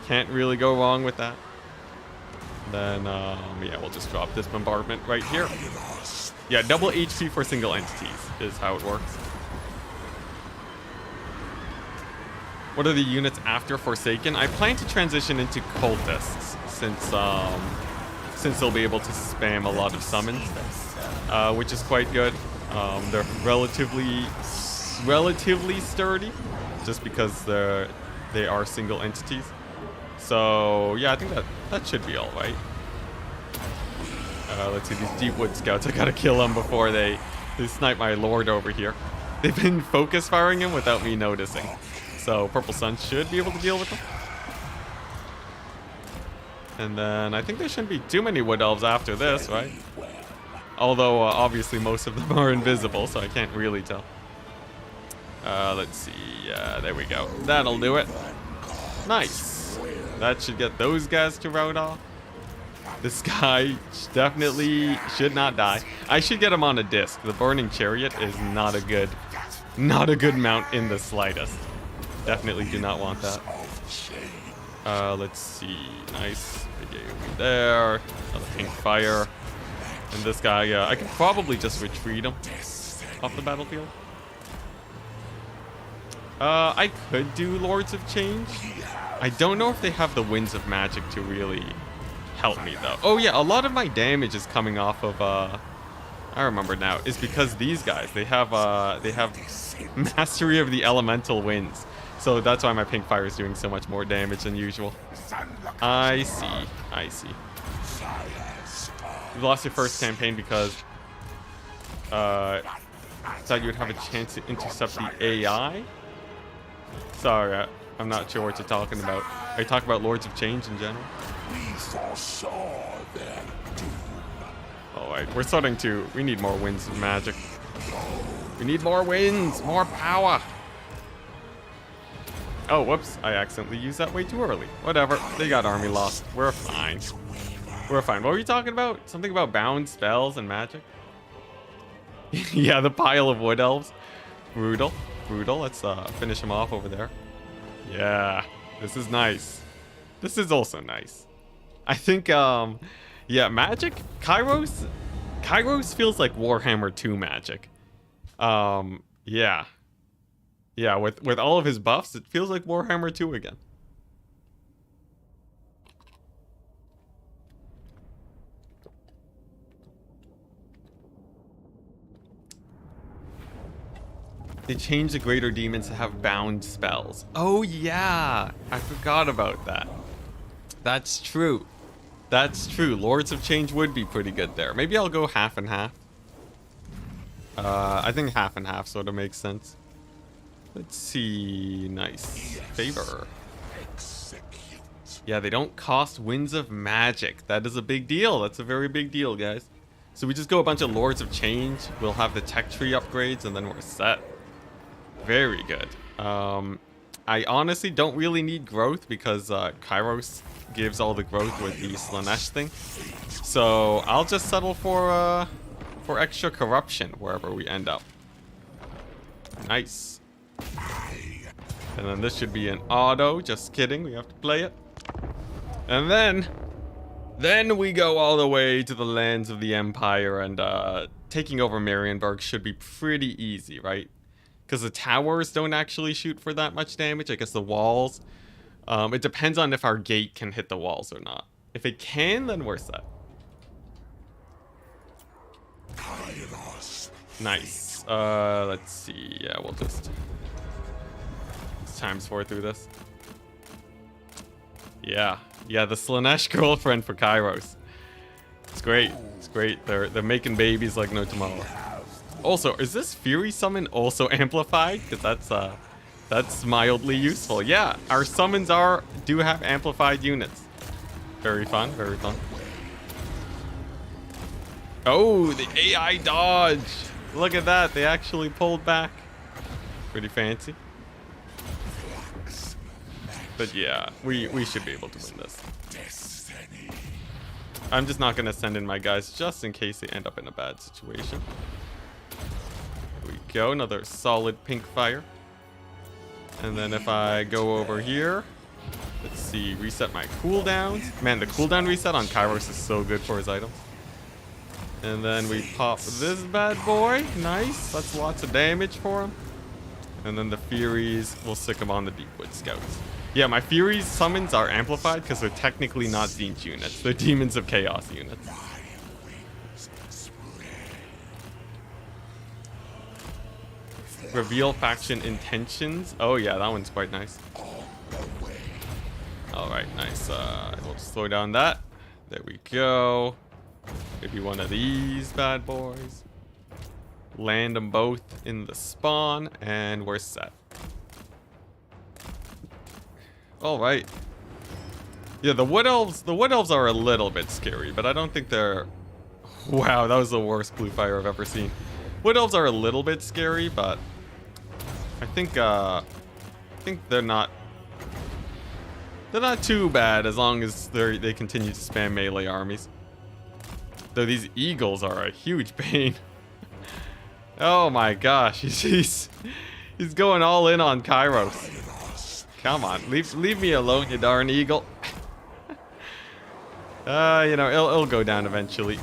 Can't really go wrong with that. Then yeah, we'll just drop this bombardment right here. Yeah, double HP for single entities is how it works. What are the units after Forsaken? I plan to transition into cultists since they'll be able to spam a lot of summons, which is quite good. They're relatively sturdy, just because they are single entities. So yeah, I think that should be all right. Let's see, these Deepwood Scouts, I gotta kill them before they snipe my lord over here. They've been focus firing him without me noticing. So Purple Sun should be able to deal with them. And then I think there shouldn't be too many Wood Elves after this, right? Although obviously most of them are invisible, so I can't really tell. Let's see, there we go. That'll do it. Nice. That should get those guys to rout off. This guy definitely should not die. I should get him on a disc. The Burning Chariot is not a good mount in the slightest. Definitely do not want that. Let's see. Nice. Big AoE there. Another pink fire. And this guy, I could probably just retreat him off the battlefield. I could do Lords of Change. I don't know if they have the Winds of Magic to really help me though. Oh yeah, a lot of my damage is coming off of I remember now, is because these guys, they have Mastery of the Elemental Winds. So that's why my pink fire is doing so much more damage than usual. I see. You lost your first campaign because thought you would have a chance to intercept the AI? Sorry, I'm not sure what you're talking about. Are you talking about Lords of Change in general? We foresaw their doom. Oh, Alright, we're starting to... We need more wins of magic. We need more wins! More power! Oh, whoops. I accidentally used that way too early. Whatever. They got army lost. We're fine. We're fine. What were you talking about? Something about bound spells and magic? Yeah, the pile of wood elves. Brutal. Brutal. Let's finish him off over there. Yeah. This is nice. This is also nice. I think, yeah, magic? Kairos feels like Warhammer 2 magic. Yeah. Yeah, with all of his buffs, it feels like Warhammer 2 again. They changed the greater demons to have bound spells. Oh yeah, I forgot about that. That's true. That's true. Lords of Change would be pretty good there. Maybe I'll go half and half. I think half and half sort of makes sense. Let's see. Nice. Favor. Yeah, they don't cost winds of magic. That is a big deal. That's a very big deal, guys. So we just go a bunch of Lords of Change. We'll have the tech tree upgrades, and then we're set. Very good. I honestly don't really need growth because Kairos gives all the growth with the Slaanesh thing. So I'll just settle for extra corruption wherever we end up. Nice. And then this should be an auto. Just kidding. We have to play it. And then we go all the way to the lands of the Empire, and taking over Marienburg should be pretty easy, right? Because the towers don't actually shoot for that much damage. I guess the walls. It depends on if our gate can hit the walls or not. If it can, then we're set. Nice. Let's see. Yeah, we'll just... times 4 through this. Yeah. Yeah, the Slaanesh girlfriend for Kairos. It's great. It's great. They're making babies like no tomorrow. Also, is this Fury summon also amplified? Because that's mildly useful. Yeah, our summons do have amplified units. Very fun, very fun. Oh, the AI dodge. Look at that. They actually pulled back. Pretty fancy. But yeah, we should be able to win this. I'm just not going to send in my guys just in case they end up in a bad situation. There we go. Another solid pink fire. And then if I go over here, let's see, reset my cooldowns. Man, the cooldown reset on Kairos is so good for his items. And then we pop this bad boy. Nice. That's lots of damage for him. And then the Furies, we'll stick them on the Deepwood Scouts. Yeah, my Furies summons are amplified because they're technically not Tzeentch units. They're Demons of Chaos units. Reveal faction intentions. Oh yeah, that one's quite nice. Alright, nice. We'll just slow down that. There we go. Maybe one of these bad boys. Land them both in the spawn, and we're set. Alright. Yeah, the Wood Elves are a little bit scary, but I don't think they're... Wow, that was the worst blue fire I've ever seen. Wood Elves are a little bit scary, but I think they're not too bad as long as they continue to spam melee armies. Though these eagles are a huge pain. Oh my gosh, he's going all in on Kairos. Come on, leave me alone, you darn eagle. You know, it'll go down eventually.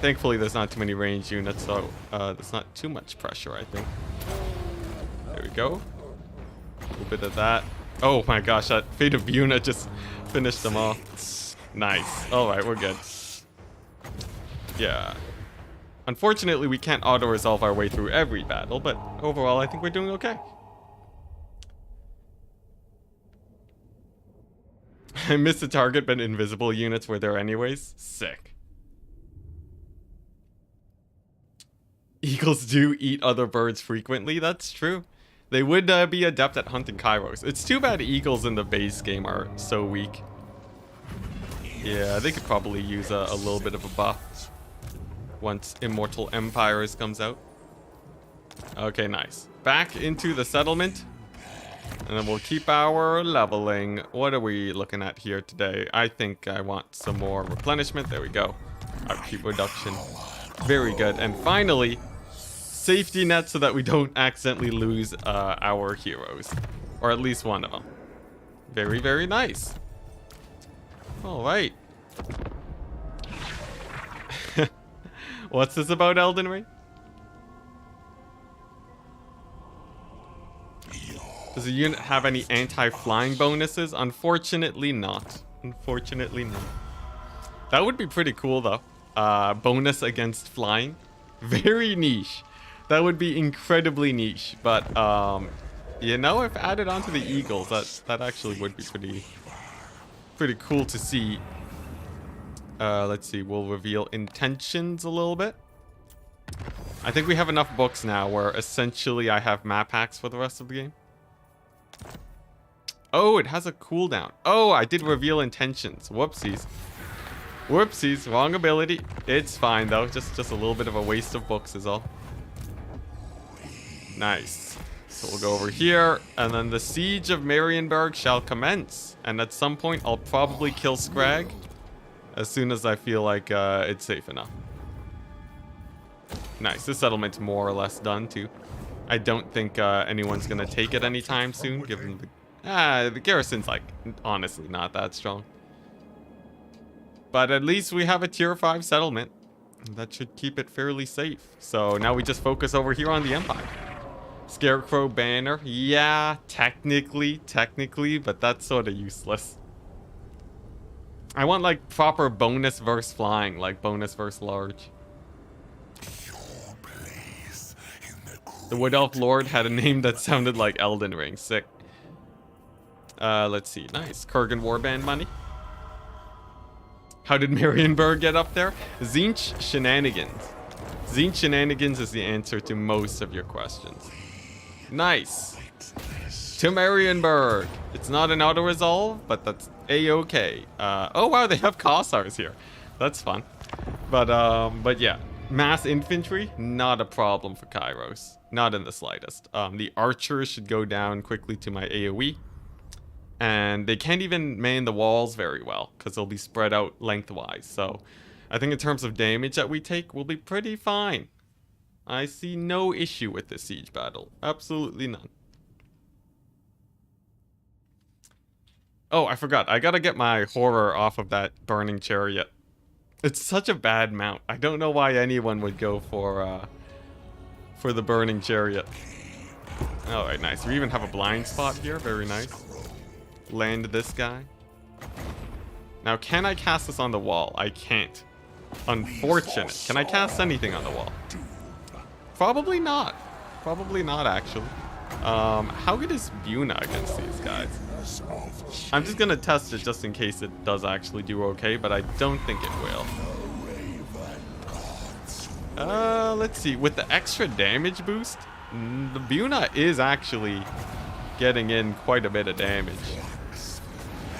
Thankfully, there's not too many ranged units, so there's not too much pressure, I think. There we go. A little bit of that. Oh my gosh, that Fate of Yuna just finished them off. Nice. Alright, we're good. Yeah. Unfortunately, we can't auto-resolve our way through every battle, but overall, I think we're doing okay. I missed the target, but invisible units were there anyways. Sick. Eagles do eat other birds frequently. That's true. They would be adept at hunting Kairos. It's too bad eagles in the base game are so weak. Yeah, they could probably use a little bit of a buff. once Immortal Empires comes out. Okay, nice. Back into the settlement. And then we'll keep our leveling. What are we looking at here today? I think I want some more replenishment. There we go. Upkeep reduction. Very good. And finally, safety net so that we don't accidentally lose our heroes. Or at least one of them. Very, very nice. All right. What's this about, Elden Ring? Does the unit have any anti-flying bonuses? Unfortunately not. Unfortunately not. That would be pretty cool though. Bonus against flying. Very niche. That would be incredibly niche. But you know, if added onto the Eagles, that actually would be pretty cool to see. Let's see, we'll reveal intentions a little bit. I think we have enough books now where essentially I have map hacks for the rest of the game. Oh, it has a cooldown. Oh, I did reveal intentions. Whoopsies. Whoopsies, wrong ability. It's fine though, just a little bit of a waste of books is all. Nice. So we'll go over here, and then the siege of Marienburg shall commence. And at some point, I'll probably kill Scrag as soon as I feel like it's safe enough. Nice, this settlement's more or less done too. I don't think anyone's gonna take it anytime soon, given the garrison's like honestly not that strong. But at least we have a tier 5 settlement. That should keep it fairly safe. So now we just focus over here on the Empire. Scarecrow banner, yeah, technically, but that's sort of useless. I want like proper bonus versus flying, like bonus versus large. The Wood Elf Lord had a name that sounded like Elden Ring. Sick. Let's see. Nice. Kurgan Warband money. How did Marienburg get up there? Tzeentch Shenanigans. Tzeentch Shenanigans is the answer to most of your questions. Nice. To Marienburg. It's not an auto-resolve, but that's a-okay. Oh wow, they have Kossars here. That's fun. But yeah. Mass infantry, not a problem for Kairos. Not in the slightest. The archers should go down quickly to my AoE. And they can't even man the walls very well, because they'll be spread out lengthwise. So I think in terms of damage that we take, we'll be pretty fine. I see no issue with this siege battle. Absolutely none. Oh, I forgot. I gotta get my horror off of that burning chariot. It's such a bad mount. I don't know why anyone would go for the burning chariot. Alright, nice. We even have a blind spot here. Very nice. Land this guy. Now, can I cast this on the wall? I can't. Unfortunate. Can I cast anything on the wall? Probably not. Probably not, actually. How good is Buna against these guys? I'm just gonna test it just in case it does actually do okay, but I don't think it will. Let's see. With the extra damage boost, the Buna is actually getting in quite a bit of damage.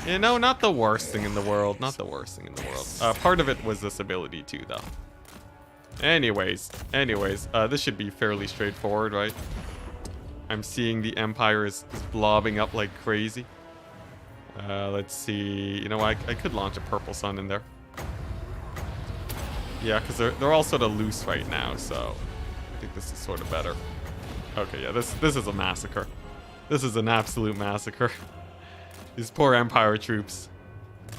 You know, not the worst thing in the world. Not the worst thing in the world. Part of it was this ability too, though. Anyways, this should be fairly straightforward, right? I'm seeing the Empire is blobbing up like crazy. Let's see. You know, I could launch a Purple Sun in there. Yeah, because they're all sort of loose right now, so I think this is sort of better. Okay, yeah, this is a massacre. This is an absolute massacre. These poor Empire troops.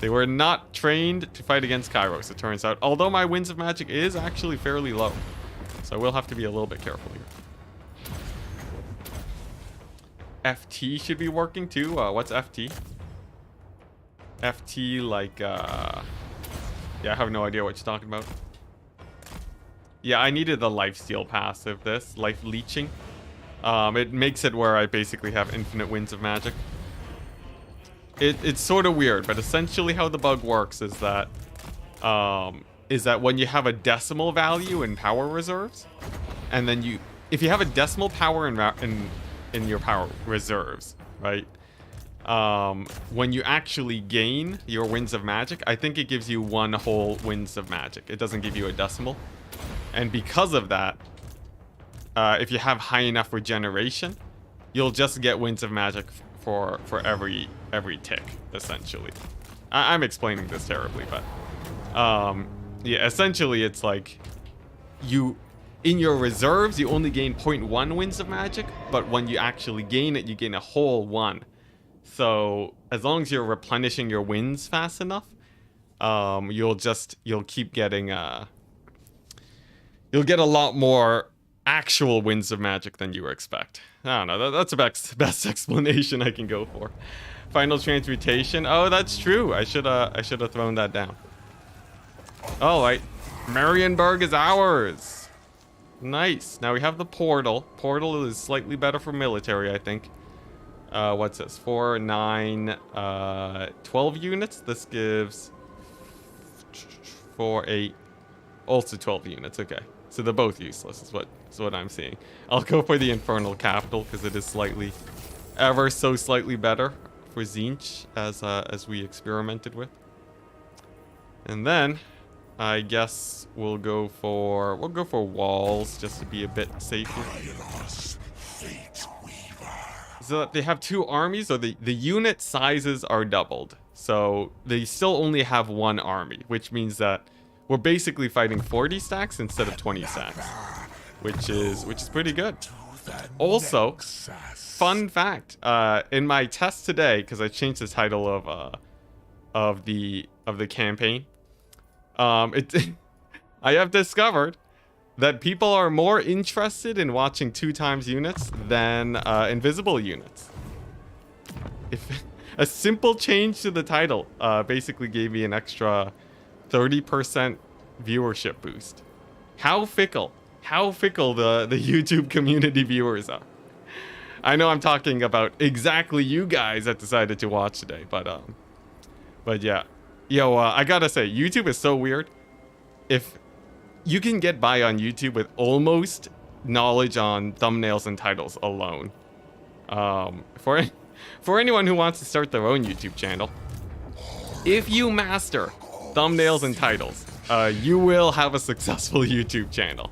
They were not trained to fight against Kairos, it turns out. Although my Winds of Magic is actually fairly low. So I will have to be a little bit careful here. FT should be working too. What's FT? FT like, yeah, I have no idea what you're talking about. Yeah, I needed the lifesteal passive, this. Life leeching. It makes it where I basically have infinite Winds of Magic. It's sort of weird, but essentially how the bug works is that when you have a decimal value in power reserves, and then if you have a decimal power in your power reserves, right? when you actually gain your winds of magic, I think it gives you 1 whole winds of magic. It doesn't give you a decimal. And because of that, if you have high enough regeneration, you'll just get winds of magic for every tick, essentially. I'm explaining this terribly, but yeah, essentially it's like in your reserves you only gain 0.1 winds of magic, but when you actually gain it, you gain a whole 1. So as long as you're replenishing your winds fast enough, you'll keep getting you'll get a lot more actual winds of magic than you expect. I don't know, that's the best explanation I can go for. Final transmutation. Oh, that's true. I should have thrown that down. All right, Marienburg is ours. Nice. Now we have the portal. Portal is slightly better for military, I think. What's this? 4, 9, 12 units. This gives 4, 8, also 12 units. Okay, so they're both useless. Is what I'm seeing. I'll go for the infernal capital because it is slightly, ever so slightly better for Tzeentch as we experimented with. And then I guess we'll go for walls just to be a bit safer. So they have 2 armies, or the unit sizes are doubled. So they still only have 1 army, which means that we're basically fighting 40 stacks instead of 20 stacks, which is pretty good. Also, fun fact, in my test today, because I changed the title of the campaign, I have discovered that people are more interested in watching 2 times units than invisible units. If a simple change to the title basically gave me an extra 30% viewership boost. How fickle the YouTube community viewers are. I know I'm talking about exactly you guys that decided to watch today, but yeah. Yo, I gotta say, YouTube is so weird. If you can get by on YouTube with almost knowledge on thumbnails and titles alone. For anyone who wants to start their own YouTube channel, if you master thumbnails and titles, you will have a successful YouTube channel.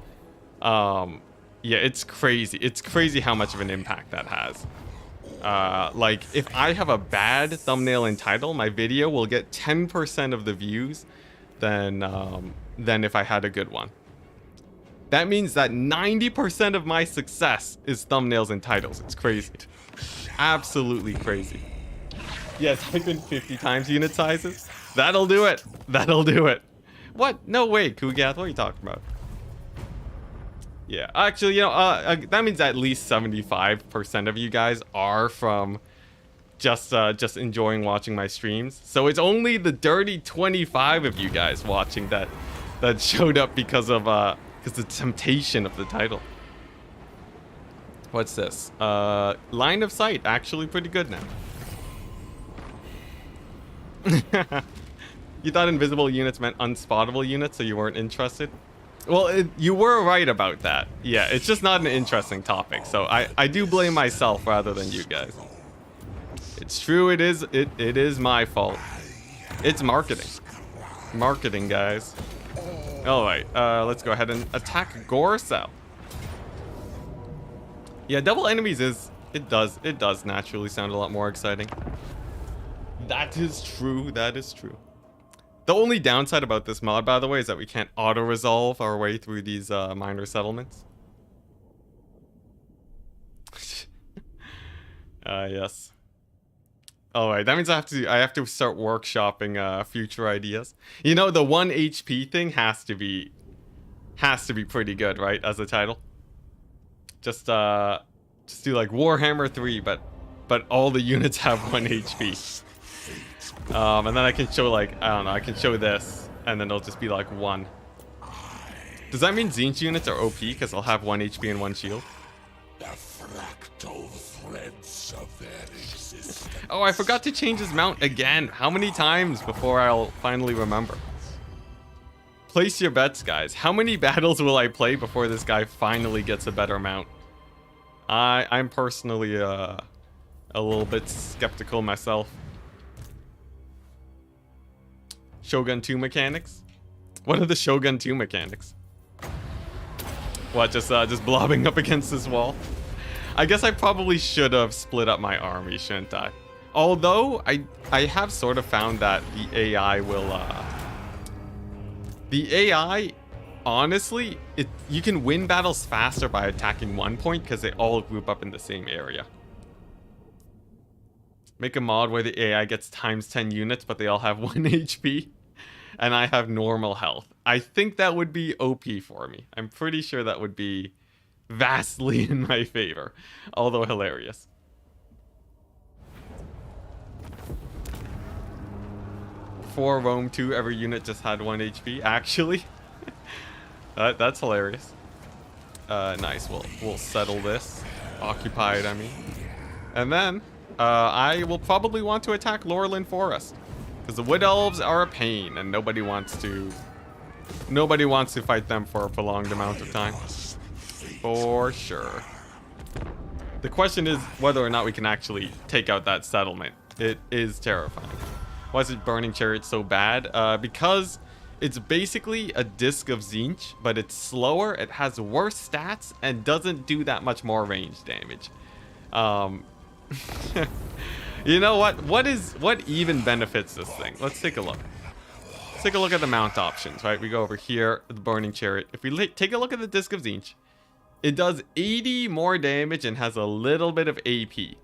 Yeah, it's crazy. It's crazy how much of an impact that has. Like, if I have a bad thumbnail and title, my video will get 10% of the views than if I had a good one. That means that 90% of my success is thumbnails and titles. It's crazy. Absolutely crazy. Yeah, type in 50 times unit sizes. That'll do it. That'll do it. What? No way, Kugath. What are you talking about? Yeah, actually, you know, that means at least 75% of you guys are from just enjoying watching my streams. So it's only the dirty 25 of you guys watching that showed up because the temptation of the title. What's this? Line of sight, actually pretty good now. You thought invisible units meant unspottable units, so you weren't interested? Well, you were right about that. Yeah, it's just not an interesting topic, so I do blame myself rather than you guys. It's true, it is my fault. It's marketing. Marketing, guys. Alright, let's go ahead and attack Gorcel. Yeah, double enemies it does naturally sound a lot more exciting. That is true, that is true. The only downside about this mod, by the way, is that we can't auto-resolve our way through these minor settlements. Yes. Alright, that means I have to start workshopping future ideas. You know, the 1 HP thing has to be pretty good, right, as a title? Just do like Warhammer 3, but all the units have 1 HP. And then I can show, like, I don't know, I can show this, and then it'll just be like 1. Does that mean Tzeentch units are OP because they'll have 1 HP and 1 shield? The fractal threads of their existence. Oh, I forgot to change his mount again. How many times before I'll finally remember? Place your bets, guys. How many battles will I play before this guy finally gets a better mount? I'm personally a a little bit skeptical myself. Shogun 2 mechanics? What are the Shogun 2 mechanics? What, just blobbing up against this wall? I guess I probably should have split up my army, shouldn't I? Although, I have sort of found that the AI will, the AI, honestly, you can win battles faster by attacking one point because they all group up in the same area. Make a mod where the AI gets times 10 units, but they all have 1 HP. And I have normal health. I think that would be OP for me. I'm pretty sure that would be vastly in my favor. Although hilarious. Before Rome 2, every unit just had 1 HP. Actually. That's hilarious. Nice. We'll settle this. Occupied, I mean. And then, I will probably want to attack Lorelyn Forest. Because the Wood Elves are a pain, and nobody wants to fight them for a prolonged amount of time. For sure. The question is whether or not we can actually take out that settlement. It is terrifying. Why is it Burning Chariot so bad? Because it's basically a Disc of Tzeentch, but it's slower, it has worse stats, and doesn't do that much more range damage. You know what? What even benefits this thing? Let's take a look. Let's take a look at the mount options, right? We go over here, the Burning Chariot. If we take a look at the Disc of Tzeentch, it does 80 more damage and has a little bit of AP.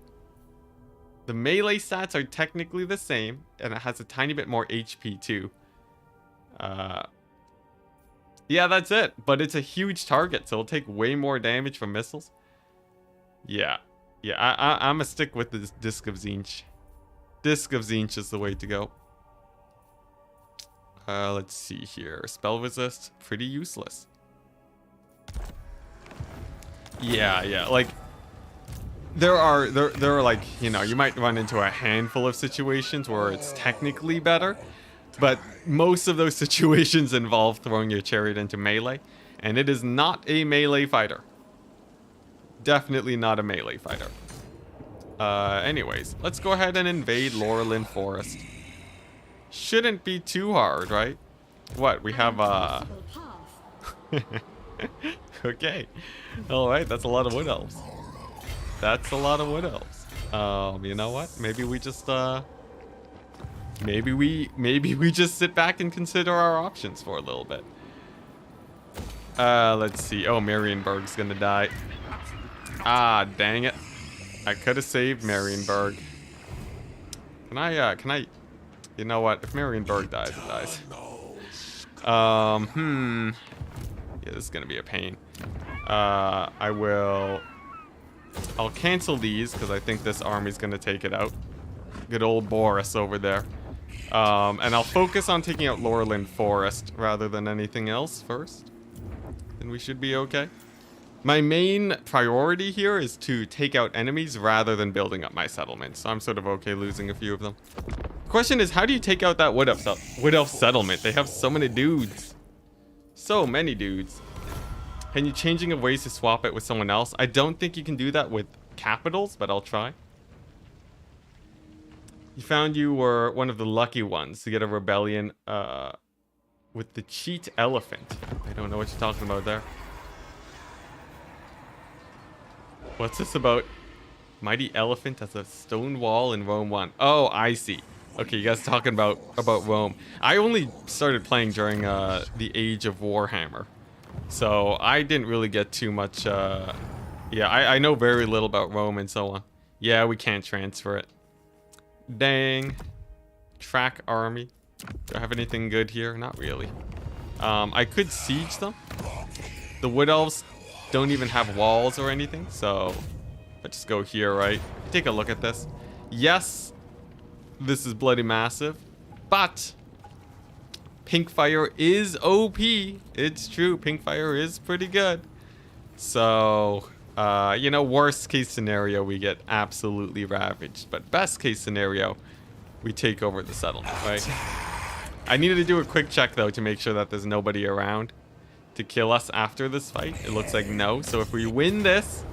The melee stats are technically the same, and it has a tiny bit more HP too. Yeah, that's it. But it's a huge target, so it'll take way more damage from missiles. Yeah. Yeah, I'm gonna stick with this Disc of Tzeentch. Disc of Tzeentch is the way to go. Let's see here. Spell resist, pretty useless. Yeah, like there are like, you know, you might run into a handful of situations where it's technically better, but most of those situations involve throwing your chariot into melee, and it is not a melee fighter. Definitely not a melee fighter. Anyways, let's go ahead and invade Lorelyn Forest. Shouldn't be too hard, right? What, we have, okay. Alright, that's a lot of Wood Elves. That's a lot of Wood Elves. You know what? Maybe we just, maybe we just sit back and consider our options for a little bit. Let's see. Oh, Marienburg's gonna die. Ah, dang it. I could have saved Marienburg. Can I, you know what? If Marienburg dies, it dies. Yeah, this is gonna be a pain. I'll cancel these, because I think this army's gonna take it out. Good old Boris over there. And I'll focus on taking out Lorelyn Forest, rather than anything else first. Then we should be okay. My main priority here is to take out enemies rather than building up my settlements. So I'm sort of okay losing a few of them. The question is, how do you take out that Wood Elf settlement? They have so many dudes. So many dudes. Can you changing of ways to swap it with someone else? I don't think you can do that with capitals, but I'll try. You found you were one of the lucky ones to get a rebellion with the cheat elephant. I don't know what you're talking about there. What's this about? Mighty elephant has a stone wall in Rome 1. Oh, I see. Okay, you guys talking about Rome. I only started playing during the age of Warhammer. So I didn't really get too much, yeah, I know very little about Rome and so on. Yeah, we can't transfer it. Dang. Track army. Do I have anything good here? Not really. I could siege them. The Wood Elves don't even have walls or anything, so let's just go here, right? Take a look at this. Yes, this is bloody massive, but pink fire is OP. It's true, pink fire is pretty good. So, you know, worst case scenario, we get absolutely ravaged, but best case scenario, we take over the settlement, right? I needed to do a quick check though to make sure that there's nobody around to kill us after this fight. It looks like no. So if we win this,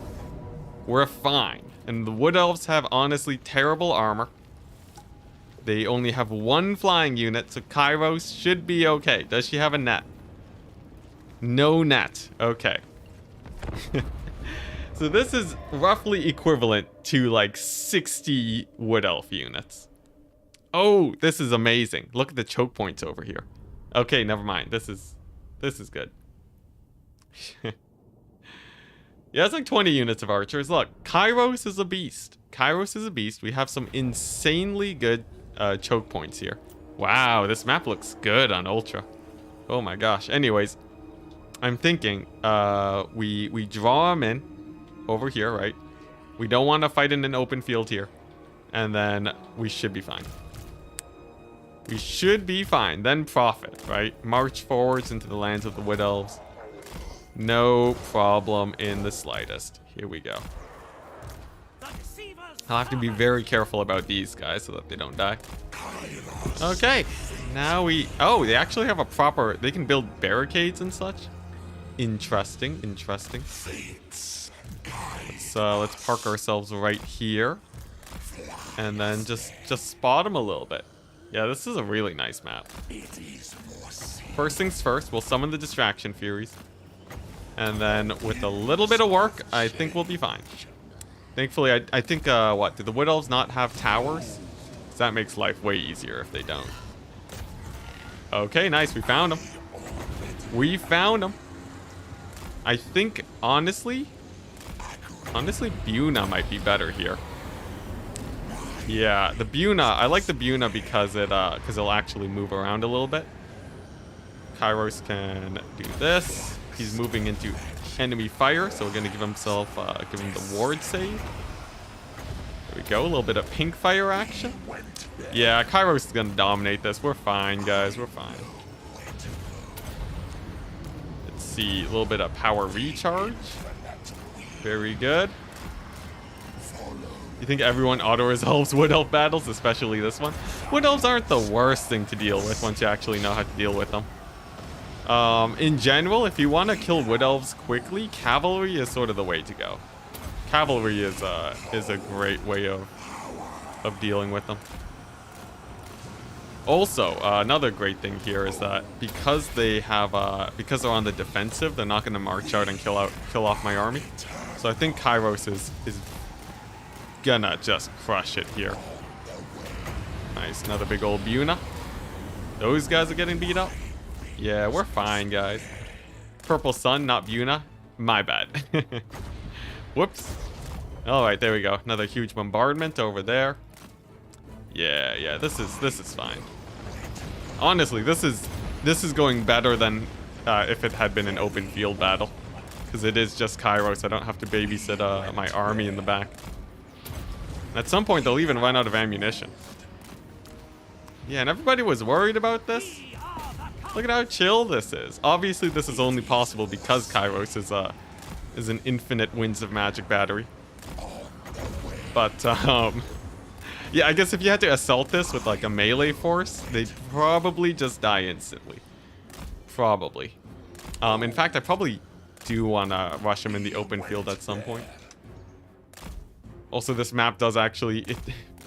we're fine. And the Wood Elves have honestly terrible armor. They only have one flying unit, so Kairos should be okay. Does she have a net? No net. Okay. So this is roughly equivalent to like 60 Wood Elf units. Oh, this is amazing. Look at the choke points over here. Okay, never mind. This is good. Yeah, it's like 20 units of archers. Look, Kairos is a beast. Kairos is a beast. We have some insanely good choke points here. Wow, this map looks good on Ultra. Oh my gosh. Anyways, I'm thinking we draw them in over here, right? We don't want to fight in an open field here. And then we should be fine. We should be fine. Then profit, right? March forwards into the lands of the Wood Elves. No problem in the slightest. Here we go. I'll have to be very careful about these guys so that they don't die. Okay. Now we... Oh, they actually have a proper... They can build barricades and such. Interesting, interesting. Let's park ourselves right here. And then just spot them a little bit. Yeah, this is a really nice map. First things first, we'll summon the Distraction Furies. And then with a little bit of work, I think we'll be fine. Thankfully, I think, what? Do the Wood Elves not have towers? So that makes life way easier if they don't. Okay, nice. We found them. We found them. I think, honestly, Buna might be better here. Yeah, the Buna. I like the Buna because it'll actually move around a little bit. Kairos can do this. He's moving into enemy fire, so we're gonna give him the ward save. There we go, a little bit of pink fire action. Yeah, Kairos is gonna dominate this. We're fine, guys. We're fine. Let's see, a little bit of power recharge. Very good. You think everyone auto-resolves Wood Elf battles, especially this one? Wood Elves aren't the worst thing to deal with once you actually know how to deal with them. In general, if you want to kill Wood Elves quickly, cavalry is sort of the way to go. Cavalry is a great way of dealing with them. Also, another great thing here is that because they're on the defensive, they're not going to march out and kill off my army. So I think Kairos is gonna just crush it here. Nice, another big old Buna. Those guys are getting beat up. Yeah, we're fine, guys. Purple Sun, not Buna. My bad. Whoops. All right, there we go. Another huge bombardment over there. Yeah, this is fine. Honestly, this is going better than if it had been an open field battle, because it is just Kairos. I don't have to babysit my army in the back. At some point, they'll even run out of ammunition. Yeah, and everybody was worried about this. Look at how chill this is. Obviously, this is only possible because Kairos is an infinite Winds of Magic battery. But, yeah, I guess if you had to assault this with, like, a melee force, they'd probably just die instantly. Probably. In fact, I probably do want to rush them in the open field at some point. Also, this map does actually... It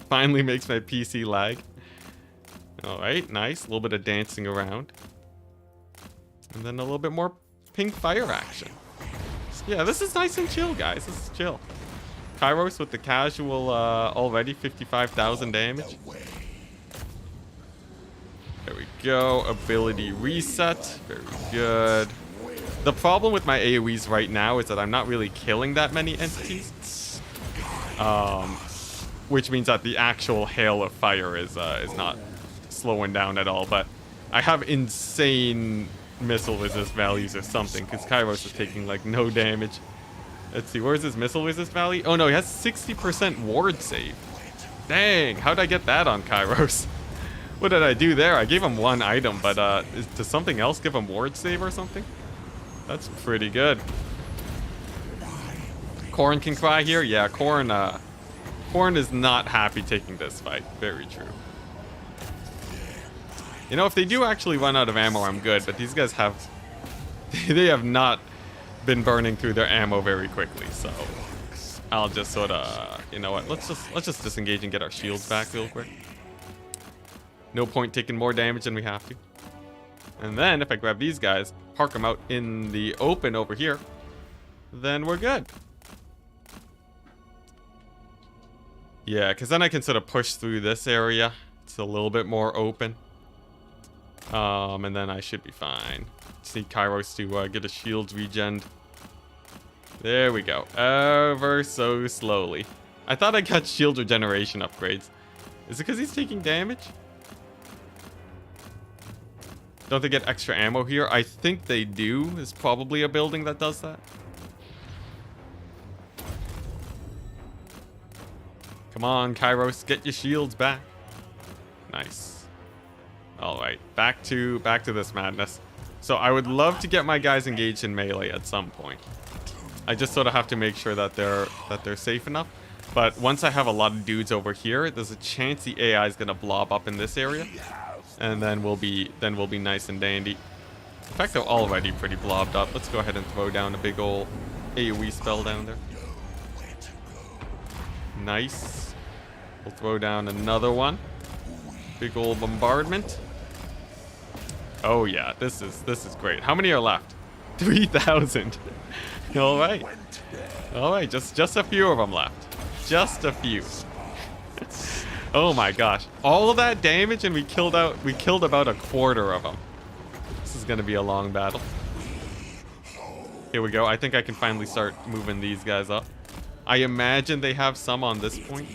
finally makes my PC lag. Alright, nice. A little bit of dancing around. And then a little bit more pink fire action. Yeah, this is nice and chill, guys. This is chill. Kairos with the casual, already 55,000 damage. There we go. Ability reset. Very good. The problem with my AoEs right now is that I'm not really killing that many entities. Which means that the actual hail of fire is not slowing down at all. But I have insane missile resist values or something, because Kairos is taking like no damage. Let's see, where's his missile resist value? Oh no, he has 60% ward save. Dang, how'd I get that on Kairos? What did I do there? I gave him one item, but does something else give him ward save or something? That's pretty good. Corrin can cry here? Yeah, Corrin is not happy taking this fight. Very true. You know, if they do actually run out of ammo, I'm good, but these guys have... They have not been burning through their ammo very quickly, so... I'll just sort of, you know what? Let's just disengage and get our shields back real quick. No point taking more damage than we have to. And then if I grab these guys, park them out in the open over here, then we're good. Yeah, because then I can sort of push through this area. It's a little bit more open. And then I should be fine. Just need Kairos to get a shield regen. There we go. Ever so slowly. I thought I got shield regeneration upgrades. Is it because he's taking damage? Don't they get extra ammo here? I think they do. There's probably a building that does that. Come on, Kairos, get your shields back. Nice. All right, back to this madness. So I would love to get my guys engaged in melee at some point. I just sort of have to make sure that they're safe enough. But once I have a lot of dudes over here, there's a chance the AI is gonna blob up in this area, and then we'll be nice and dandy. In fact, they're already pretty blobbed up. Let's go ahead and throw down a big ol' AoE spell down there. Nice. We'll throw down another one. Big ol' bombardment. Oh yeah, this is great. How many are left? 3,000. All right. All right, just a few of them left. Just a few. Oh my gosh. All of that damage and we killed about a quarter of them. This is going to be a long battle. Here we go. I think I can finally start moving these guys up. I imagine they have some on this point.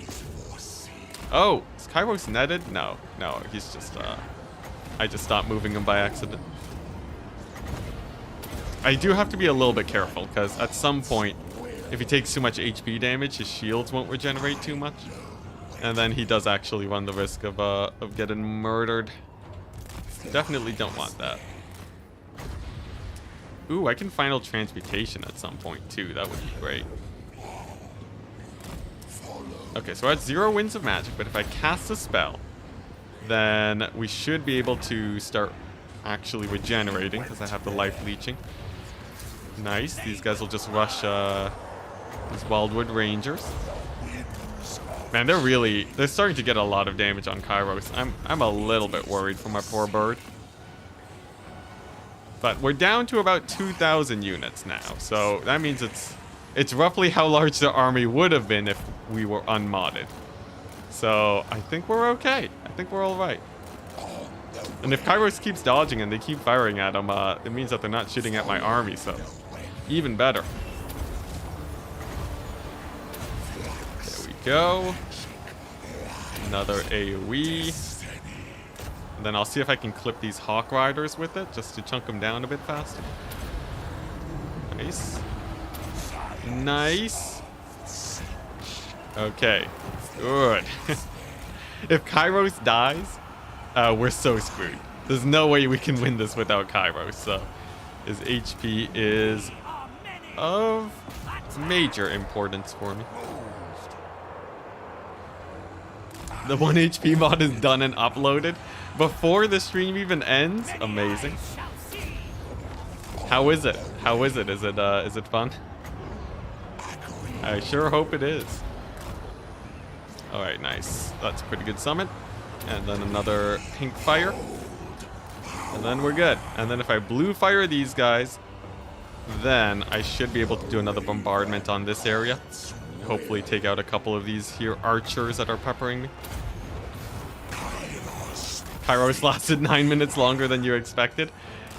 Oh, is Kairos netted? No, he's just, I just stopped moving him by accident. I do have to be a little bit careful, because at some point, if he takes too much HP damage, his shields won't regenerate too much. And then he does actually run the risk of getting murdered. Definitely don't want that. Ooh, I can final transmutation at some point, too. That would be great. Okay, so we're at 0 winds of magic, but if I cast a spell, then we should be able to start actually regenerating, because I have the life leeching. Nice. These guys will just rush these Wildwood Rangers. Man, they're starting to get a lot of damage on Kairos. I'm a little bit worried for my poor bird. But we're down to about 2,000 units now, so that means it's roughly how large the army would have been if we were unmodded. So I think we're okay. I think we're all right. And if Kairos keeps dodging and they keep firing at him, it means that they're not shooting at my army, so even better. There we go. Another AoE. And then I'll see if I can clip these Hawk Riders with it, just to chunk them down a bit faster. Nice. Nice. Okay. Good. If Kairos dies, we're so screwed. There's no way we can win this without Kairos, so his HP is of major importance for me. The 1 HP mod is done and uploaded before the stream even ends. Amazing. How is it? How is it? Is it fun? I sure hope it is. All right, nice. That's a pretty good summon. And then another pink fire. And then we're good. And then if I blue fire these guys, then I should be able to do another bombardment on this area. Hopefully take out a couple of these here archers that are peppering me. Kairos lasted 9 minutes longer than you expected.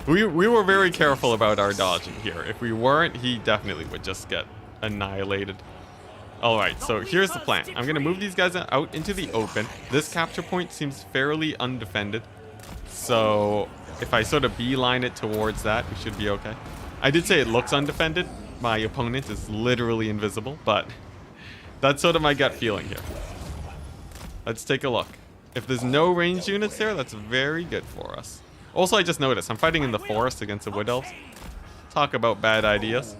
We were very careful about our dodging here. If we weren't, he definitely would just get annihilated. Alright, so here's the plan. I'm going to move these guys out into the open. This capture point seems fairly undefended. So if I sort of beeline it towards that, we should be okay. I did say it looks undefended. My opponent is literally invisible, but that's sort of my gut feeling here. Let's take a look. If there's no ranged units there, that's very good for us. Also, I just noticed I'm fighting in the forest against the Wood Elves. Talk about bad ideas.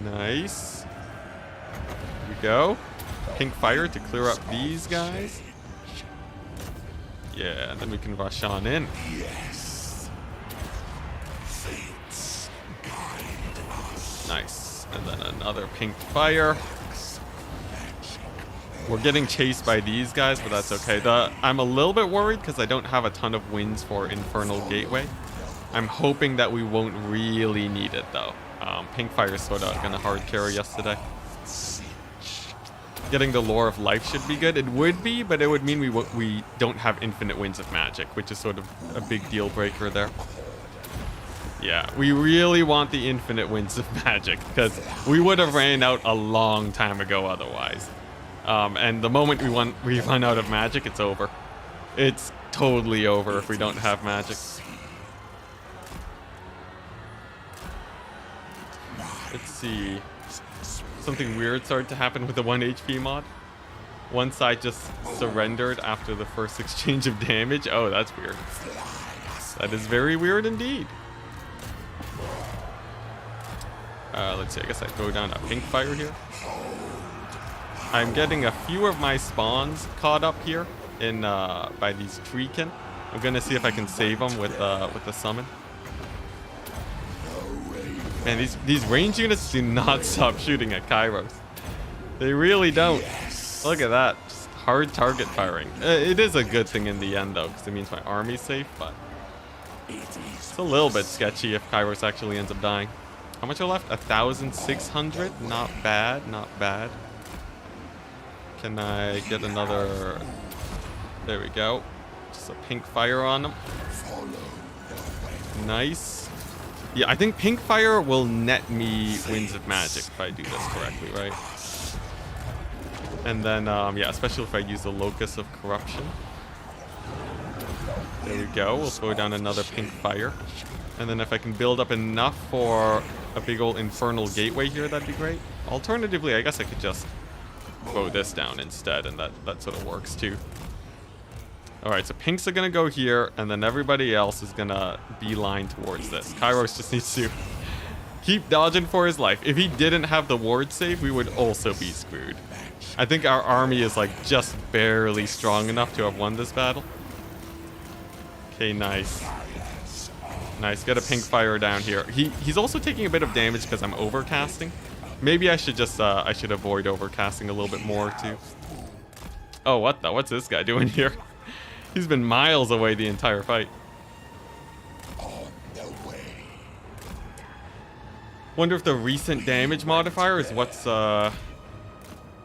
Nice. Here we go. Pink fire to clear up these guys. Yeah, and then we can rush on in. Yes. Fates guide us. Nice. And then Another pink fire. We're getting chased by these guys, but that's okay. I'm a little bit worried because I don't have a ton of wins for Infernal Gateway. I'm hoping that we won't really need it though. Pink fire is sort of gonna hard carry us today. Getting the Lore of Life should be good. It would be, but it would mean we don't have infinite winds of magic, which is sort of a big deal breaker there. Yeah, we really want the infinite winds of magic because we would have ran out a long time ago otherwise. And the moment we run out of magic, it's over. It's totally over if we don't have magic. Let's see. Something weird started to happen with the 1 HP mod. One side just surrendered after the first exchange of damage. Oh, that's weird. That is very weird indeed. Let's see, I guess I throw down a pink fire here. I'm getting a few of my spawns caught up here in by these treekin. I'm gonna see if I can save them with the summon. Man, these range units do not stop shooting at Kairos. They really don't. Look at that. Just hard target firing. It is a good thing in the end, though, because it means my army's safe, but it's a little bit sketchy if Kairos actually ends up dying. How much are left? 1,600? Not bad, not bad. Can I get another... There we go. Just a pink fire on them. Nice. Yeah, I think pink fire will net me winds of magic if I do this correctly, right? And then, yeah, especially if I use the locus of corruption. There we go. We'll throw down another pink fire. And then if I can build up enough for a big old infernal gateway here, that'd be great. Alternatively, I guess I could just throw this down instead, and that sort of works too. Alright, so pinks are gonna go here, and then everybody else is gonna beeline towards this. Kairos just needs to keep dodging for his life. If he didn't have the ward save, we would also be screwed. I think our army is like just barely strong enough to have won this battle. Okay, nice. Nice, get a pink fire down here. He's also taking a bit of damage because I'm overcasting. Maybe I should just, I should avoid overcasting a little bit more too. Oh, what's this guy doing here? He's been miles away the entire fight. Wonder if the recent damage modifier is what's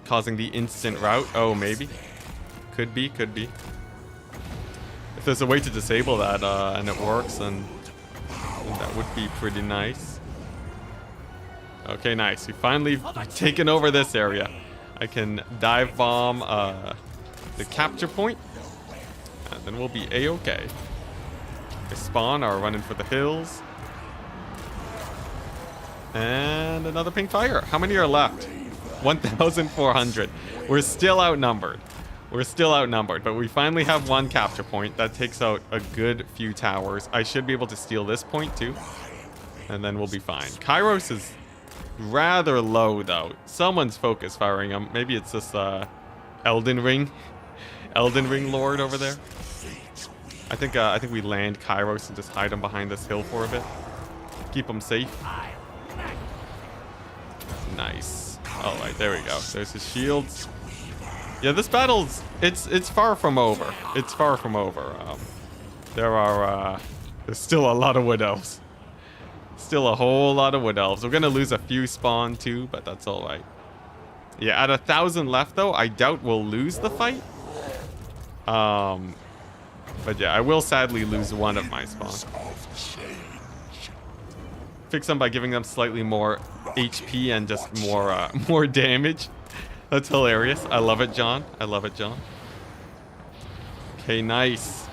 causing the instant rout. Oh, maybe. Could be, could be. If there's a way to disable that and it works, then that would be pretty nice. Okay, nice. We finally taken over this area. I can dive bomb the capture point. And then we'll be a-okay. They spawn are running for the hills. And another pink fire. How many are left? 1,400. We're still outnumbered. We're still outnumbered, but we finally have one capture point. That takes out a good few towers. I should be able to steal this point too. And then we'll be fine. Kairos is rather low though. Someone's focus firing him. Maybe it's this Elden Ring Lord over there. I think we land Kairos and just hide him behind this hill for a bit. Keep him safe. Nice. All right, there we go. There's his shields. Yeah, this battle's it's far from over. It's far from over. There's still a lot of wood elves. Still a whole lot of wood elves. We're gonna lose a few spawn too, but that's all right. Yeah, at 1,000 left though, I doubt we'll lose the fight. But yeah, I will sadly lose one of my spawns. Fix them by giving them slightly more HP and just more damage. That's hilarious. I love it, John. I love it, John. Okay, nice.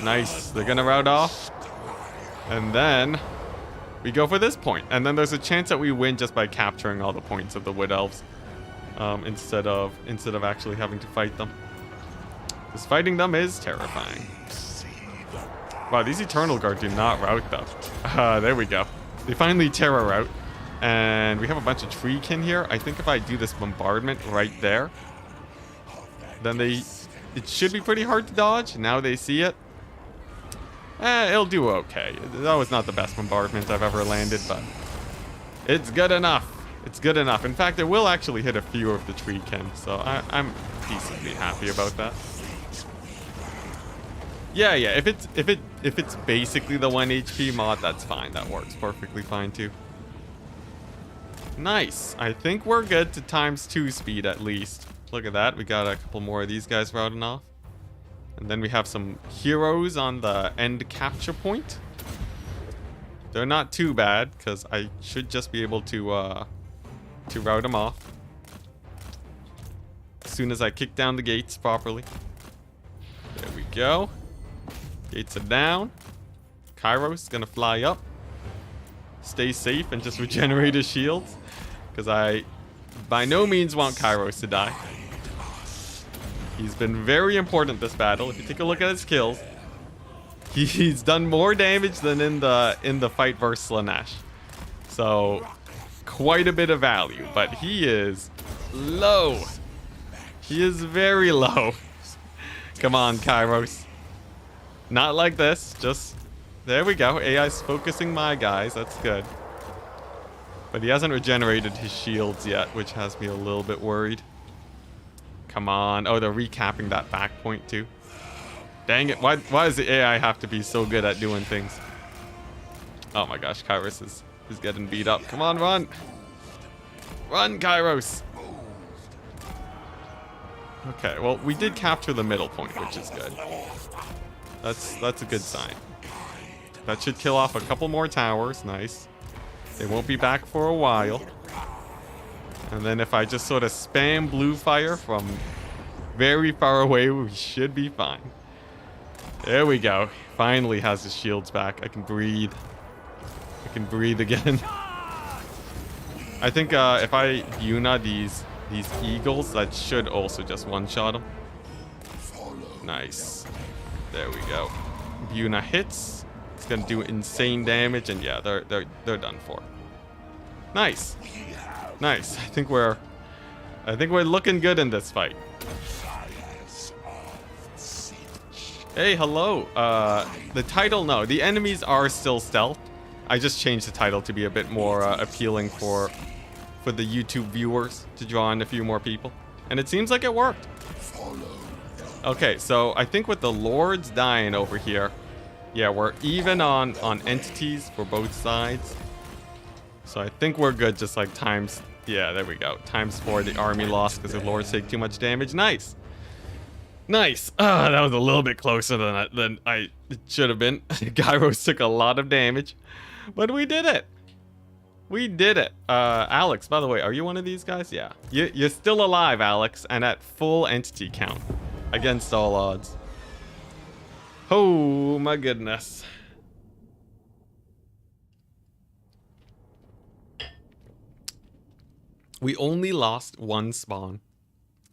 Nice. They're gonna rout off. And then we go for this point. And then there's a chance that we win just by capturing all the points of the Wood Elves. Instead of actually having to fight them. Because fighting them is terrifying. Wow, these Eternal Guard do not rout though. There we go. They finally terror rout. And we have a bunch of treekin here. I think if I do this bombardment right there, then it should be pretty hard to dodge. Now they see it. It'll do okay. That was not the best bombardment I've ever landed, but it's good enough. It's good enough. In fact, it will actually hit a few of the tree chems, so I'm decently happy about that. Yeah, if it's basically the 1 HP mod, that's fine. That works perfectly fine too. Nice. I think we're good to ×2 speed at least. Look at that. We got a couple more of these guys routing off. And then we have some heroes on the end capture point. They're not too bad, because I should just be able to route them off as soon as I kick down the gates properly. There we go. Gates are down. Kairos is gonna fly up. Stay safe and just regenerate his shields, because I by no means want Kairos to die. He's been very important this battle. If you take a look at his kills, he's done more damage than in the fight versus Slaanesh. So quite a bit of value, but he is low. He is very low. Come on, Kairos. Not like this. Just there we go. AI's focusing my guys. That's good. But he hasn't regenerated his shields yet, which has me a little bit worried. Come on. Oh, they're recapping that back point too. Dang it. Why does the AI have to be so good at doing things? Oh my gosh, Kairos is getting beat up. Come on, run. Run, Kairos. Okay, well, we did capture the middle point, which is good. That's a good sign. That should kill off a couple more towers. Nice. They won't be back for a while. And then if I just sort of spam blue fire from very far away, we should be fine. There we go. Finally has his shields back. I can breathe. I can breathe again. I think if I Yuna these eagles, that should also just one-shot them. Nice. There we go. Yuna hits. It's gonna do insane damage, and yeah, they're done for. Nice. Nice. I think we're looking good in this fight. Hey, hello. The title, no, the enemies are still stealth. I just changed the title to be a bit more appealing for the YouTube viewers, to draw in a few more people. And it seems like it worked. Okay, so I think with the Lords dying over here, yeah, we're even on entities for both sides. So I think we're good, just like times, yeah, there we go. ×4 the army loss because the Lords take too much damage. Nice. Nice. That was a little bit closer than it should have been. Gyros took a lot of damage, but we did it. We did it. Alex, by the way, are you one of these guys? Yeah. You're still alive, Alex, and at full entity count. Against all odds. Oh, my goodness. We only lost one spawn.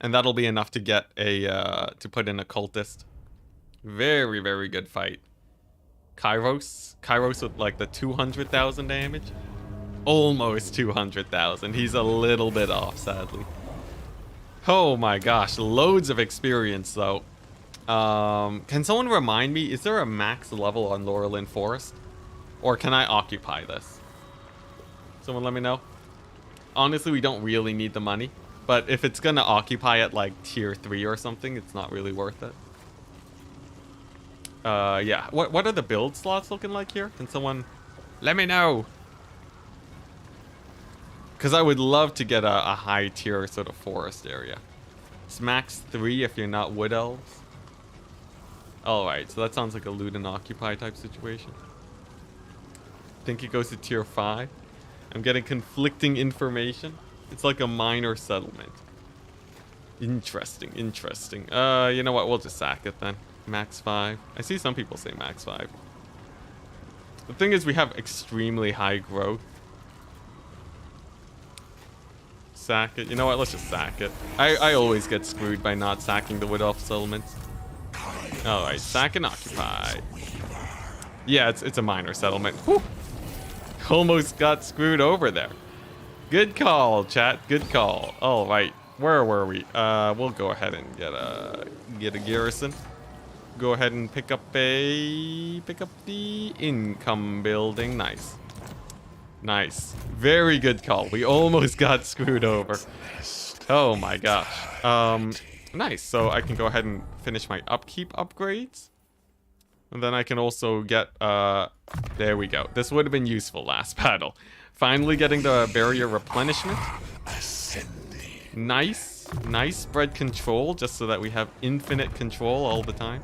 And that'll be enough to get to put in a cultist. Very, very good fight. Kairos with like the 200,000 damage. Almost 200,000. He's a little bit off, sadly. Oh my gosh, loads of experience though. Can someone remind me, is there a max level on Laurelin Forest? Or can I occupy this? Someone let me know. Honestly, we don't really need the money. But if it's gonna occupy at like tier 3 or something, it's not really worth it. Yeah. What are the build slots looking like here? Can someone let me know? Because I would love to get a high tier sort of forest area. It's max 3 if you're not wood elves. Alright, so that sounds like a loot and occupy type situation. I think it goes to tier 5. I'm getting conflicting information. It's like a minor settlement. Interesting, interesting. You know what? We'll just sack it then. Max 5. I see some people say max 5. The thing is, we have extremely high growth. Sack it. You know what? Let's just sack it. I always get screwed by not sacking the wood elf settlements. Alright, sack and occupy. Yeah, it's a minor settlement. Whew. Almost got screwed over there. Good call, chat. Good call. All right, where were we? We'll go ahead and get a garrison. Go ahead and pick up the income building. Nice, Nice. Very good call. We almost got screwed over. Oh my gosh. Nice. So I can go ahead and finish my upkeep upgrades. And then I can also get, there we go. This would have been useful last battle. Finally getting the barrier replenishment. Nice. Nice spread control, just so that we have infinite control all the time.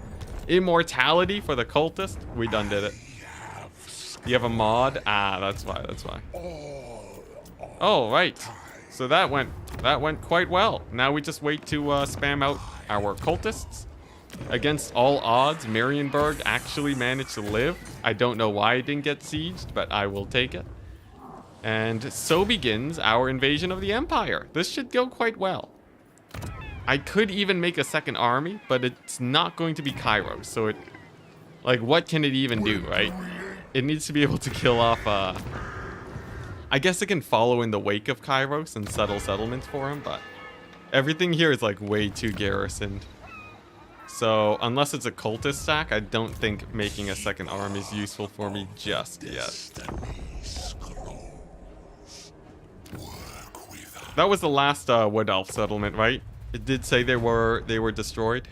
Immortality for the cultist. We done did it. You have a mod? Ah, that's why, that's why. Oh, right. So that went quite well. Now we just wait to spam out our cultists. Against all odds, Marienburg actually managed to live. I don't know why it didn't get sieged, but I will take it. And so begins our invasion of the Empire. This should go quite well. I could even make a second army, but it's not going to be Kairos. So it, like, what can it even do, right? It needs to be able to kill off, I guess it can follow in the wake of Kairos and settle settlements for him, but everything here is like way too garrisoned. So unless it's a cultist stack, I don't think making a second army is useful for me just yet. That was the last Wood Elf settlement, right? It did say they were destroyed.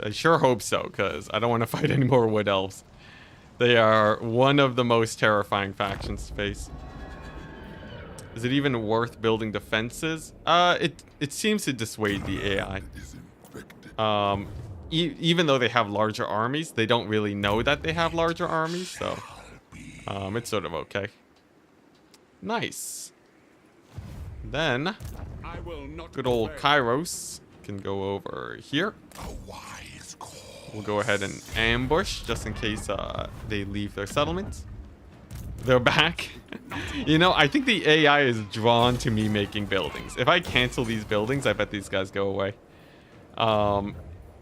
I sure hope so, because I don't want to fight any more Wood Elves. They are one of the most terrifying factions to face. Is it even worth building defenses? It seems to dissuade the AI. Even though they have larger armies, they don't really know that they have larger armies, so it's sort of okay. Nice. Then, good old Kairos can go over here. We'll go ahead and ambush just in case they leave their settlements. They're back. You know, I think the AI is drawn to me making buildings. If I cancel these buildings, I bet these guys go away. In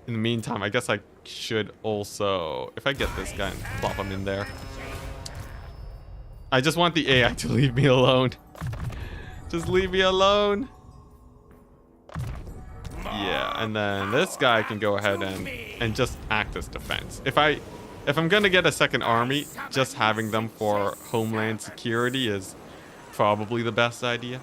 the meantime, I guess I should also, if I get this guy and plop him in there. I just want the AI to leave me alone. Just leave me alone. Yeah, and then this guy can go ahead and just act as defense. If I'm gonna get a second army, just having them for homeland security is probably the best idea.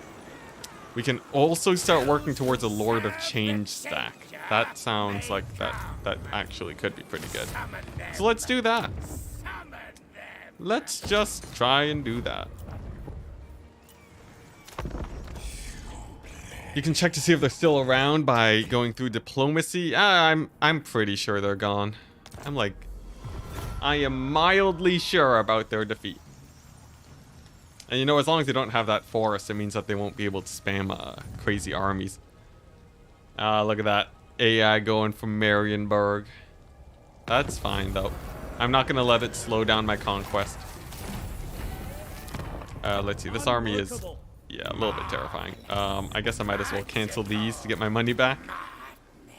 We can also start working towards a Lord of Change stack. That sounds like that actually could be pretty good. So let's do that. Let's just try and do that. You can check to see if they're still around by going through diplomacy. I'm pretty sure they're gone. I am mildly sure about their defeat. And you know, as long as they don't have that forest, it means that they won't be able to spam crazy armies. Look at that. AI going from Marienburg. That's fine, though. I'm not going to let it slow down my conquest. Let's see. This army is, yeah, a little bit terrifying. I guess I might as well cancel these to get my money back.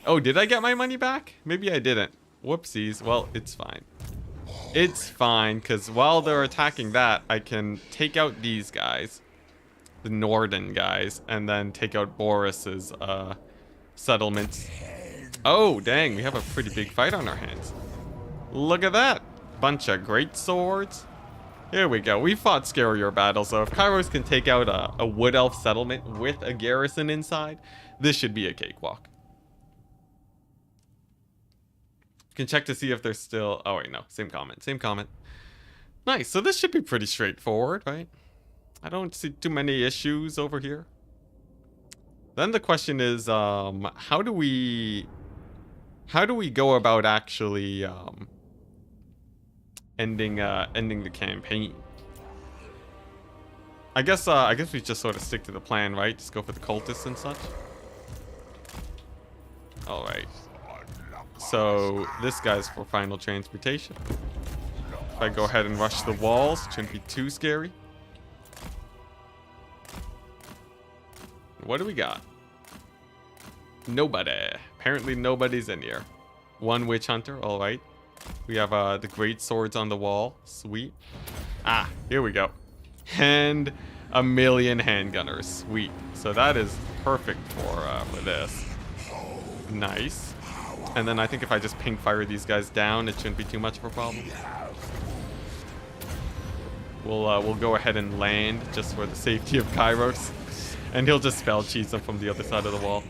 Oh, did I get my money back? Maybe I didn't. Whoopsies. Well, it's fine. It's fine, because while they're attacking that, I can take out these guys. The Norden guys. And then take out Boris's settlements. Oh, dang. We have a pretty big fight on our hands. Look at that. Bunch of great swords. Here we go. We fought scarier battles, so if Kairos can take out a Wood Elf settlement with a garrison inside, this should be a cakewalk. Can check to see if they're still... Oh, wait, no. Same comment. Same comment. Nice. So this should be pretty straightforward, right? I don't see too many issues over here. Then the question is, how do we go about actually ending the campaign? I guess we just sort of stick to the plan, right? Just go for the cultists and such. All right. So this guy's for final transportation. If I go ahead and rush the walls, it shouldn't be too scary. What do we got? Nobody. Apparently nobody's in here. One witch hunter. All right. We have the great swords on the wall. Sweet. Ah, here we go. And a million handgunners. Sweet. So that is perfect for this. Nice. And then I think if I just ping fire these guys down, it shouldn't be too much of a problem. We'll go ahead and land just for the safety of Kairos. And he'll just spell cheese them from the other side of the wall.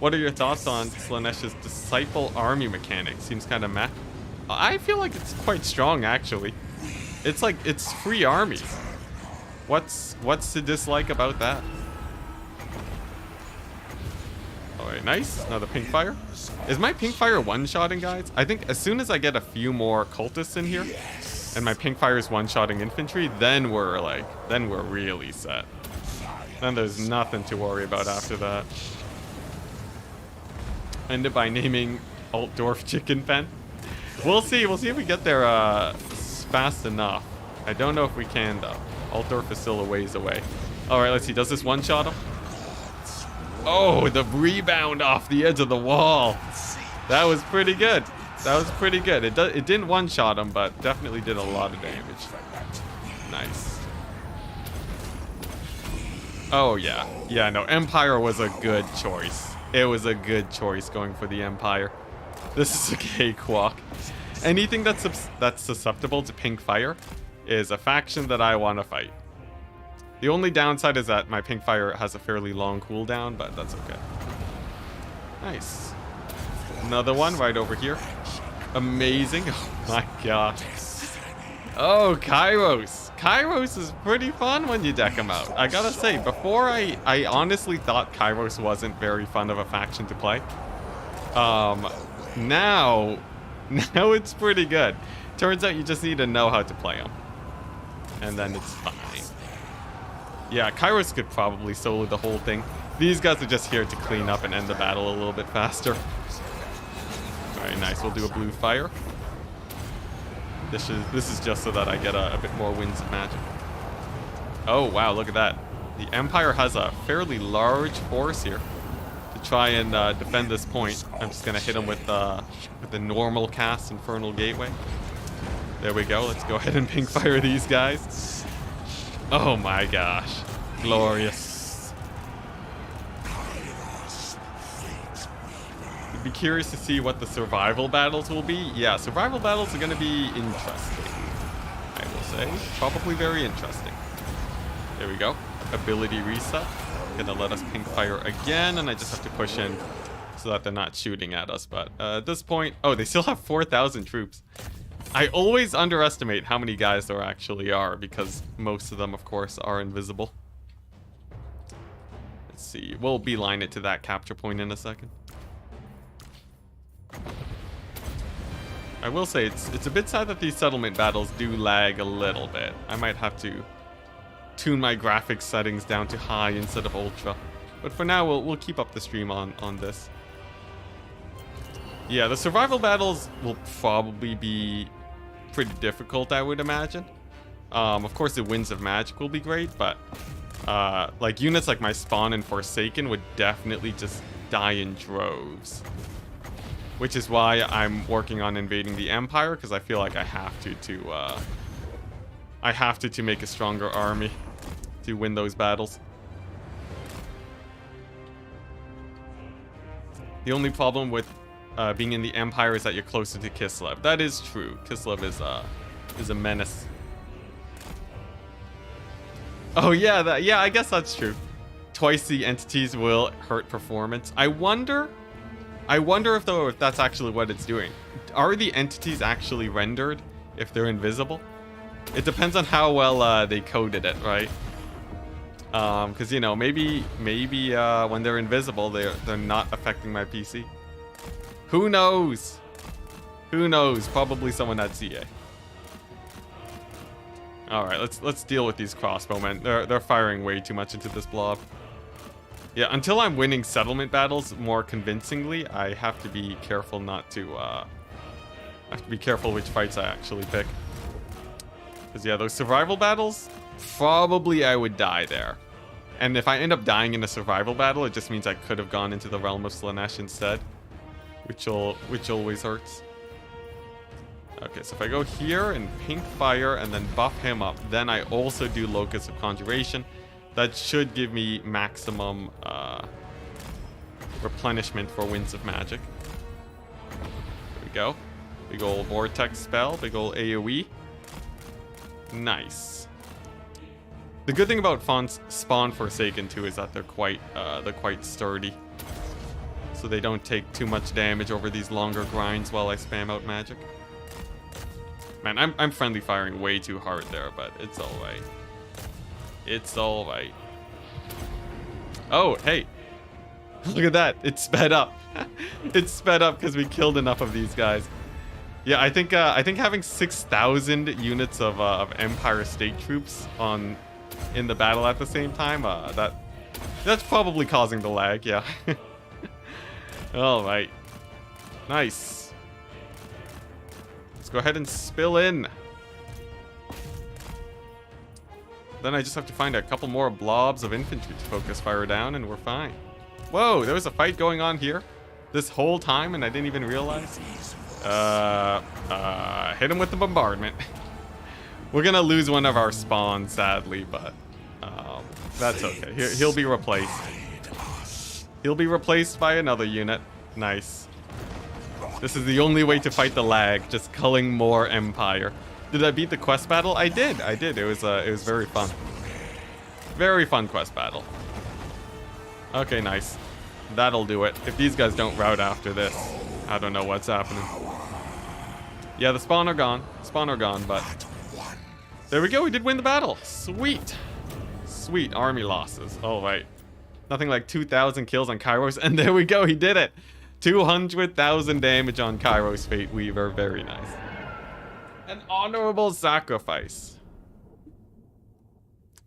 What are your thoughts on Slaanesh's Disciple army mechanic? Seems kind of meh. I feel like it's quite strong, actually. It's like, it's free armies. What's to dislike about that? Alright, nice. Another pink fire. Is my pink fire one-shotting, guys? I think as soon as I get a few more cultists in here, and my pink fire is one-shotting infantry, then we're really set. Then there's nothing to worry about after that. Ended by naming Altdorf Chicken Pen. We'll see if we get there fast enough. I don't know if we can though. Altdorf is still a ways away. Alright, let's see. Does this one-shot him? Oh, the rebound off the edge of the wall. That was pretty good. That was pretty good. It didn't one-shot him, but definitely did a lot of damage. Nice. Oh, yeah. Yeah, no, Empire was a good choice. It was a good choice going for the Empire. This is a cakewalk. Anything that's susceptible to pink fire is a faction that I want to fight. The only downside is that my pink fire has a fairly long cooldown, but that's okay. Nice. Another one right over here. Amazing. Oh my god. Oh, Kairos. Kairos is pretty fun when you deck him out. I gotta say, before I honestly thought Kairos wasn't very fun of a faction to play. Now it's pretty good. Turns out you just need to know how to play him. And then it's fine. Yeah, Kairos could probably solo the whole thing. These guys are just here to clean up and end the battle a little bit faster. Alright, nice. We'll do a blue fire. This is just so that I get a bit more winds of magic. Oh, wow, look at that. The Empire has a fairly large force here to try and defend this point. I'm just going to hit him with the normal cast Infernal Gateway. There we go. Let's go ahead and pink fire these guys. Oh my gosh. Glorious. I'd be curious to see what the survival battles will be. Yeah, survival battles are going to be interesting. I will say. Probably very interesting. There we go. Ability reset. Gonna let us pink fire again, and I just have to push in so that they're not shooting at us. But at this point... Oh, they still have 4,000 troops. I always underestimate how many guys there actually are, because most of them, of course, are invisible. Let's see. We'll beeline it to that capture point in a second. I will say it's a bit sad that these settlement battles do lag a little bit. I might have to tune my graphics settings down to high instead of ultra. But for now, we'll keep up the stream on this. Yeah, the survival battles will probably be pretty difficult, I would imagine. Of course, the Winds of Magic will be great, but like units like my Spawn and Forsaken would definitely just die in droves. Which is why I'm working on invading the Empire, because I feel like I have to make a stronger army to win those battles. The only problem with being in the Empire is that you're closer to Kislev. That is true. Kislev is a menace. Oh yeah, yeah, I guess that's true. Twice the entities will hurt performance. I wonder if that's actually what it's doing. Are the entities actually rendered if they're invisible? It depends on how well they coded it, right? Because you know, maybe when they're invisible, they're not affecting my PC. Who knows? Who knows? Probably someone at CA. All right, let's deal with these crossbowmen. They're firing way too much into this blob. Yeah, until I'm winning settlement battles more convincingly, I have to be careful not to. I have to be careful which fights I actually pick. Because yeah, those survival battles, probably I would die there. And if I end up dying in a survival battle, it just means I could have gone into the realm of Slaanesh instead, which always hurts. Okay, so if I go here and pink fire and then buff him up, then I also do Locus of Conjuration. That should give me maximum replenishment for Winds of Magic. There we go. Big ol' Vortex spell, big ol' AoE. Nice. The good thing about Spawn Forsaken too is that they're quite sturdy. So they don't take too much damage over these longer grinds while I spam out magic. Man, I'm friendly firing way too hard there, but it's alright. It's alright. Oh, hey. Look at that. It sped up. It sped up because we killed enough of these guys. Yeah, I think having 6,000 units of Empire State troops in the battle at the same time, that's probably causing the lag, yeah. Alright. Nice. Let's go ahead and spill in. Then I just have to find a couple more blobs of infantry to focus fire down and we're fine. Whoa, there was a fight going on here this whole time and I didn't even realize. Hit him with the bombardment. We're gonna lose one of our spawns, sadly, but that's okay. He'll be replaced. He'll be replaced by another unit. Nice. This is the only way to fight the lag, just culling more Empire. Did I beat the quest battle? I did. It was very fun. Very fun quest battle. Okay, nice. That'll do it. If these guys don't rout after this, I don't know what's happening. Yeah, the spawn are gone. But there we go. We did win the battle. Sweet. Sweet army losses. All right. Nothing like 2,000 kills on Kairos, and there we go. He did it. 200,000 damage on Kairos Fate Weaver. Very nice. An honorable sacrifice.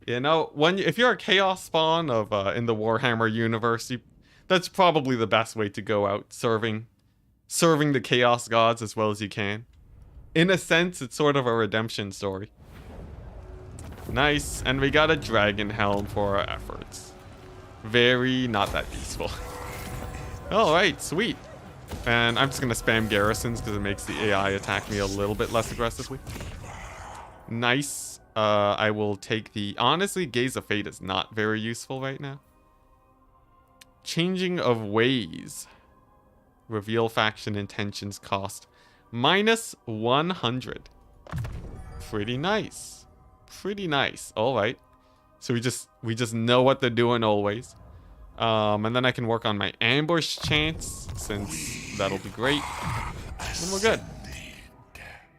You know, if you're a chaos spawn of in the Warhammer universe, that's probably the best way to go out, serving the chaos gods as well as you can. In a sense, it's sort of a redemption story. Nice, and we got a dragon helm for our efforts. Very not that useful. Alright, sweet. And I'm just gonna spam garrisons because it makes the AI attack me a little bit less aggressively. Nice. I will take the... Honestly, Gaze of Fate is not very useful right now. Changing of Ways. Reveal faction intentions cost -100. Pretty nice. Pretty nice. Alright. So we just know what they're doing always. And then I can work on my ambush chance, since that'll be great. And we're good.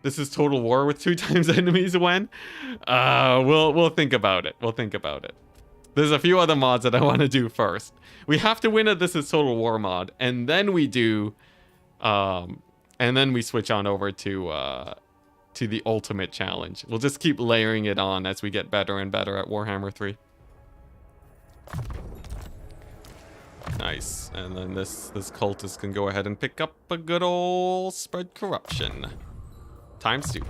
This is Total War with 2 times enemies when? We'll think about it. We'll think about it. There's a few other mods that I want to do first. We have to win a This is Total War mod, and then we do, and then we switch on over to the Ultimate Challenge. We'll just keep layering it on as we get better and better at Warhammer 3. Nice. And then this cultist can go ahead and pick up a good old Spread Corruption. ×2.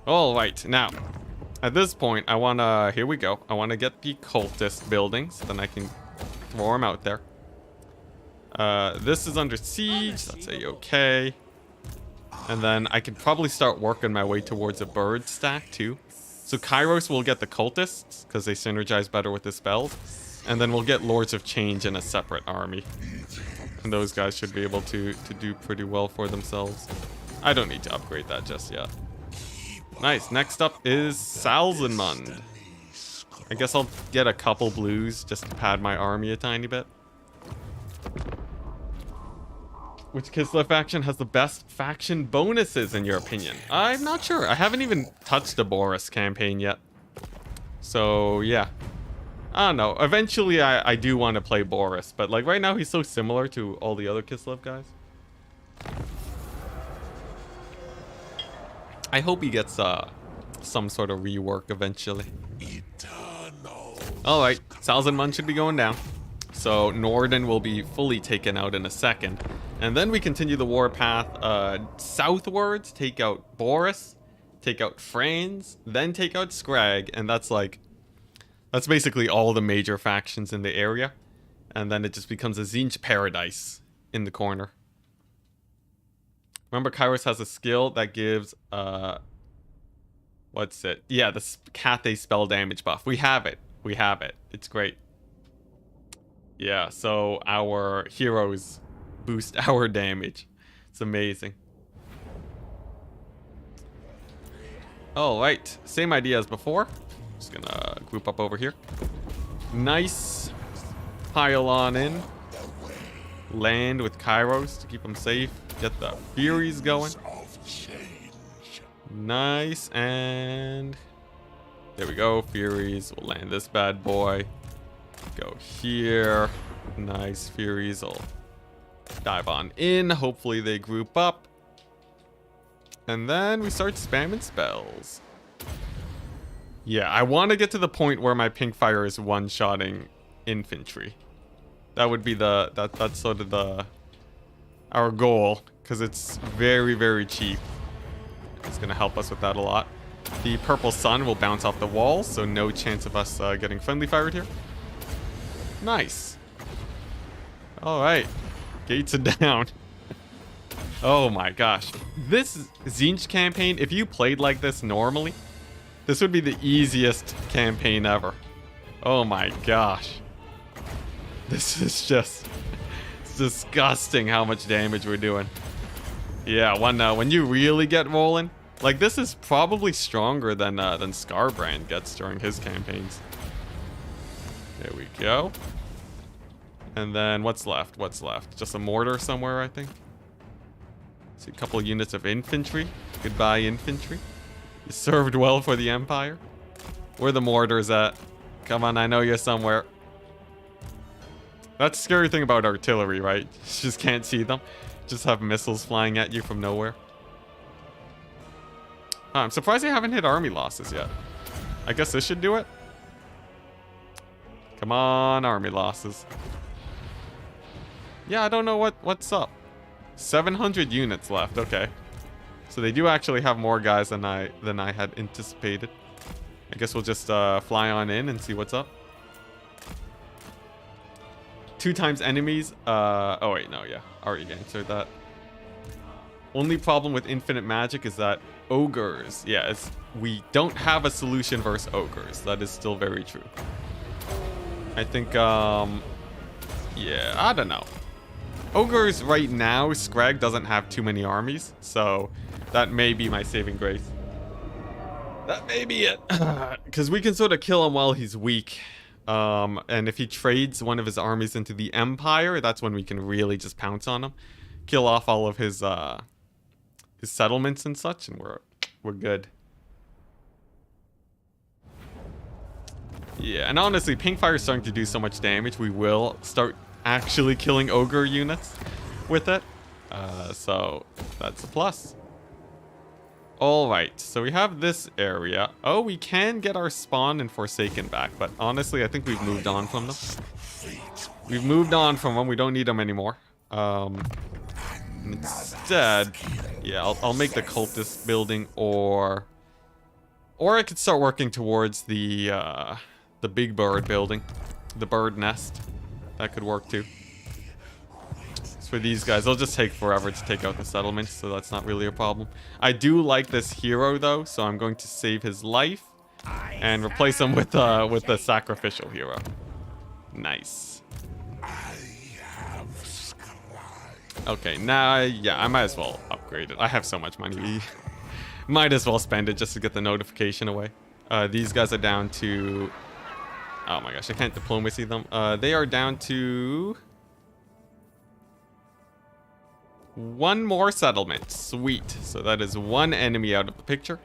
Alright, now, at this point, I want to... Here we go. I want to get the cultist buildings. Then I can throw them out there. This is under siege. That's a-okay. And then I can probably start working my way towards a bird stack, too. So Kairos will get the cultists, because they synergize better with the spells. And then we'll get Lords of Change in a separate army. And those guys should be able to do pretty well for themselves. I don't need to upgrade that just yet. Nice. Next up is Salzenmund. I guess I'll get a couple blues just to pad my army a tiny bit. Which Kislev faction has the best faction bonuses in your opinion? I'm not sure. I haven't even touched the Boris campaign yet. So yeah. I don't know. Eventually I do want to play Boris, but like right now he's so similar to all the other Kislev guys. I hope he gets some sort of rework eventually. Alright, Salzenmund should be going down. So Norden will be fully taken out in a second. And then we continue the warpath southwards, take out Boris, take out Franz, then take out Scrag, and that's basically all the major factions in the area. And then it just becomes a Tzeentch paradise in the corner. Remember, Kairos has a skill that gives, what's it? Yeah, the Cathay spell damage buff. We have it. We have it. It's great. Yeah, so our heroes boost our damage. It's amazing. Alright, same idea as before. Just gonna group up over here. Nice. Pile on in. Land with Kairos to keep them safe. Get the Furies going. Nice, and there we go. Furies will land this bad boy. Go here. Nice. Furies will dive on in. Hopefully they group up. And then we start spamming spells. Yeah, I want to get to the point where my pink fire is one-shotting infantry. That would be that's sort of our goal, because it's very, very cheap. It's going to help us with that a lot. The purple sun will bounce off the wall, so no chance of us getting friendly fired here. Nice. All right. Gates are down. Oh my gosh. This Tzeentch campaign, if you played like this normally, this would be the easiest campaign ever. Oh my gosh. This is just... it's disgusting how much damage we're doing. Yeah, when you really get rolling, like this is probably stronger than Scarbrand gets during his campaigns. There we go. And then what's left? What's left? Just a mortar somewhere, I think. See a couple units of infantry. Goodbye, infantry. You served well for the Empire. Where the mortars at? Come on, I know you're somewhere. That's the scary thing about artillery, right? You just can't see them. Just have missiles flying at you from nowhere. I'm surprised they haven't hit army losses yet. I guess this should do it. Come on, army losses. Yeah, I don't know what's up. 700 units left. Okay. So they do actually have more guys than I had anticipated. I guess we'll just fly on in and see what's up. 2 times enemies. Oh wait, no, yeah. Already answered that. Only problem with infinite magic is that ogres. Yeah, we don't have a solution versus ogres. That is still very true. I think, yeah, I don't know. Ogres right now, Scrag doesn't have too many armies, so that may be my saving grace. That may be it. Because we can sort of kill him while he's weak. And if he trades one of his armies into the Empire, that's when we can really just pounce on him. Kill off all of his settlements and such, and we're good. Yeah, and honestly, Pink Fire is starting to do so much damage, we will start actually killing ogre units with it. So that's a plus. Alright, so we have this area. Oh, we can get our spawn and Forsaken back, but honestly, I think we've moved on from them. We've moved on from them. We don't need them anymore. Instead, yeah, I'll make the cultist building, or I could start working towards the big bird building, the bird nest. That could work too. For these guys, they'll just take forever to take out the settlements, so that's not really a problem. I do like this hero though, so I'm going to save his life and replace him with a sacrificial hero. Nice. Okay, now yeah, I might as well upgrade it. I have so much money. Might as well spend it just to get the notification away. These guys are down to... oh my gosh, I can't diplomacy them. They are down to... 1 more settlement. Sweet. So that is 1 enemy out of the picture.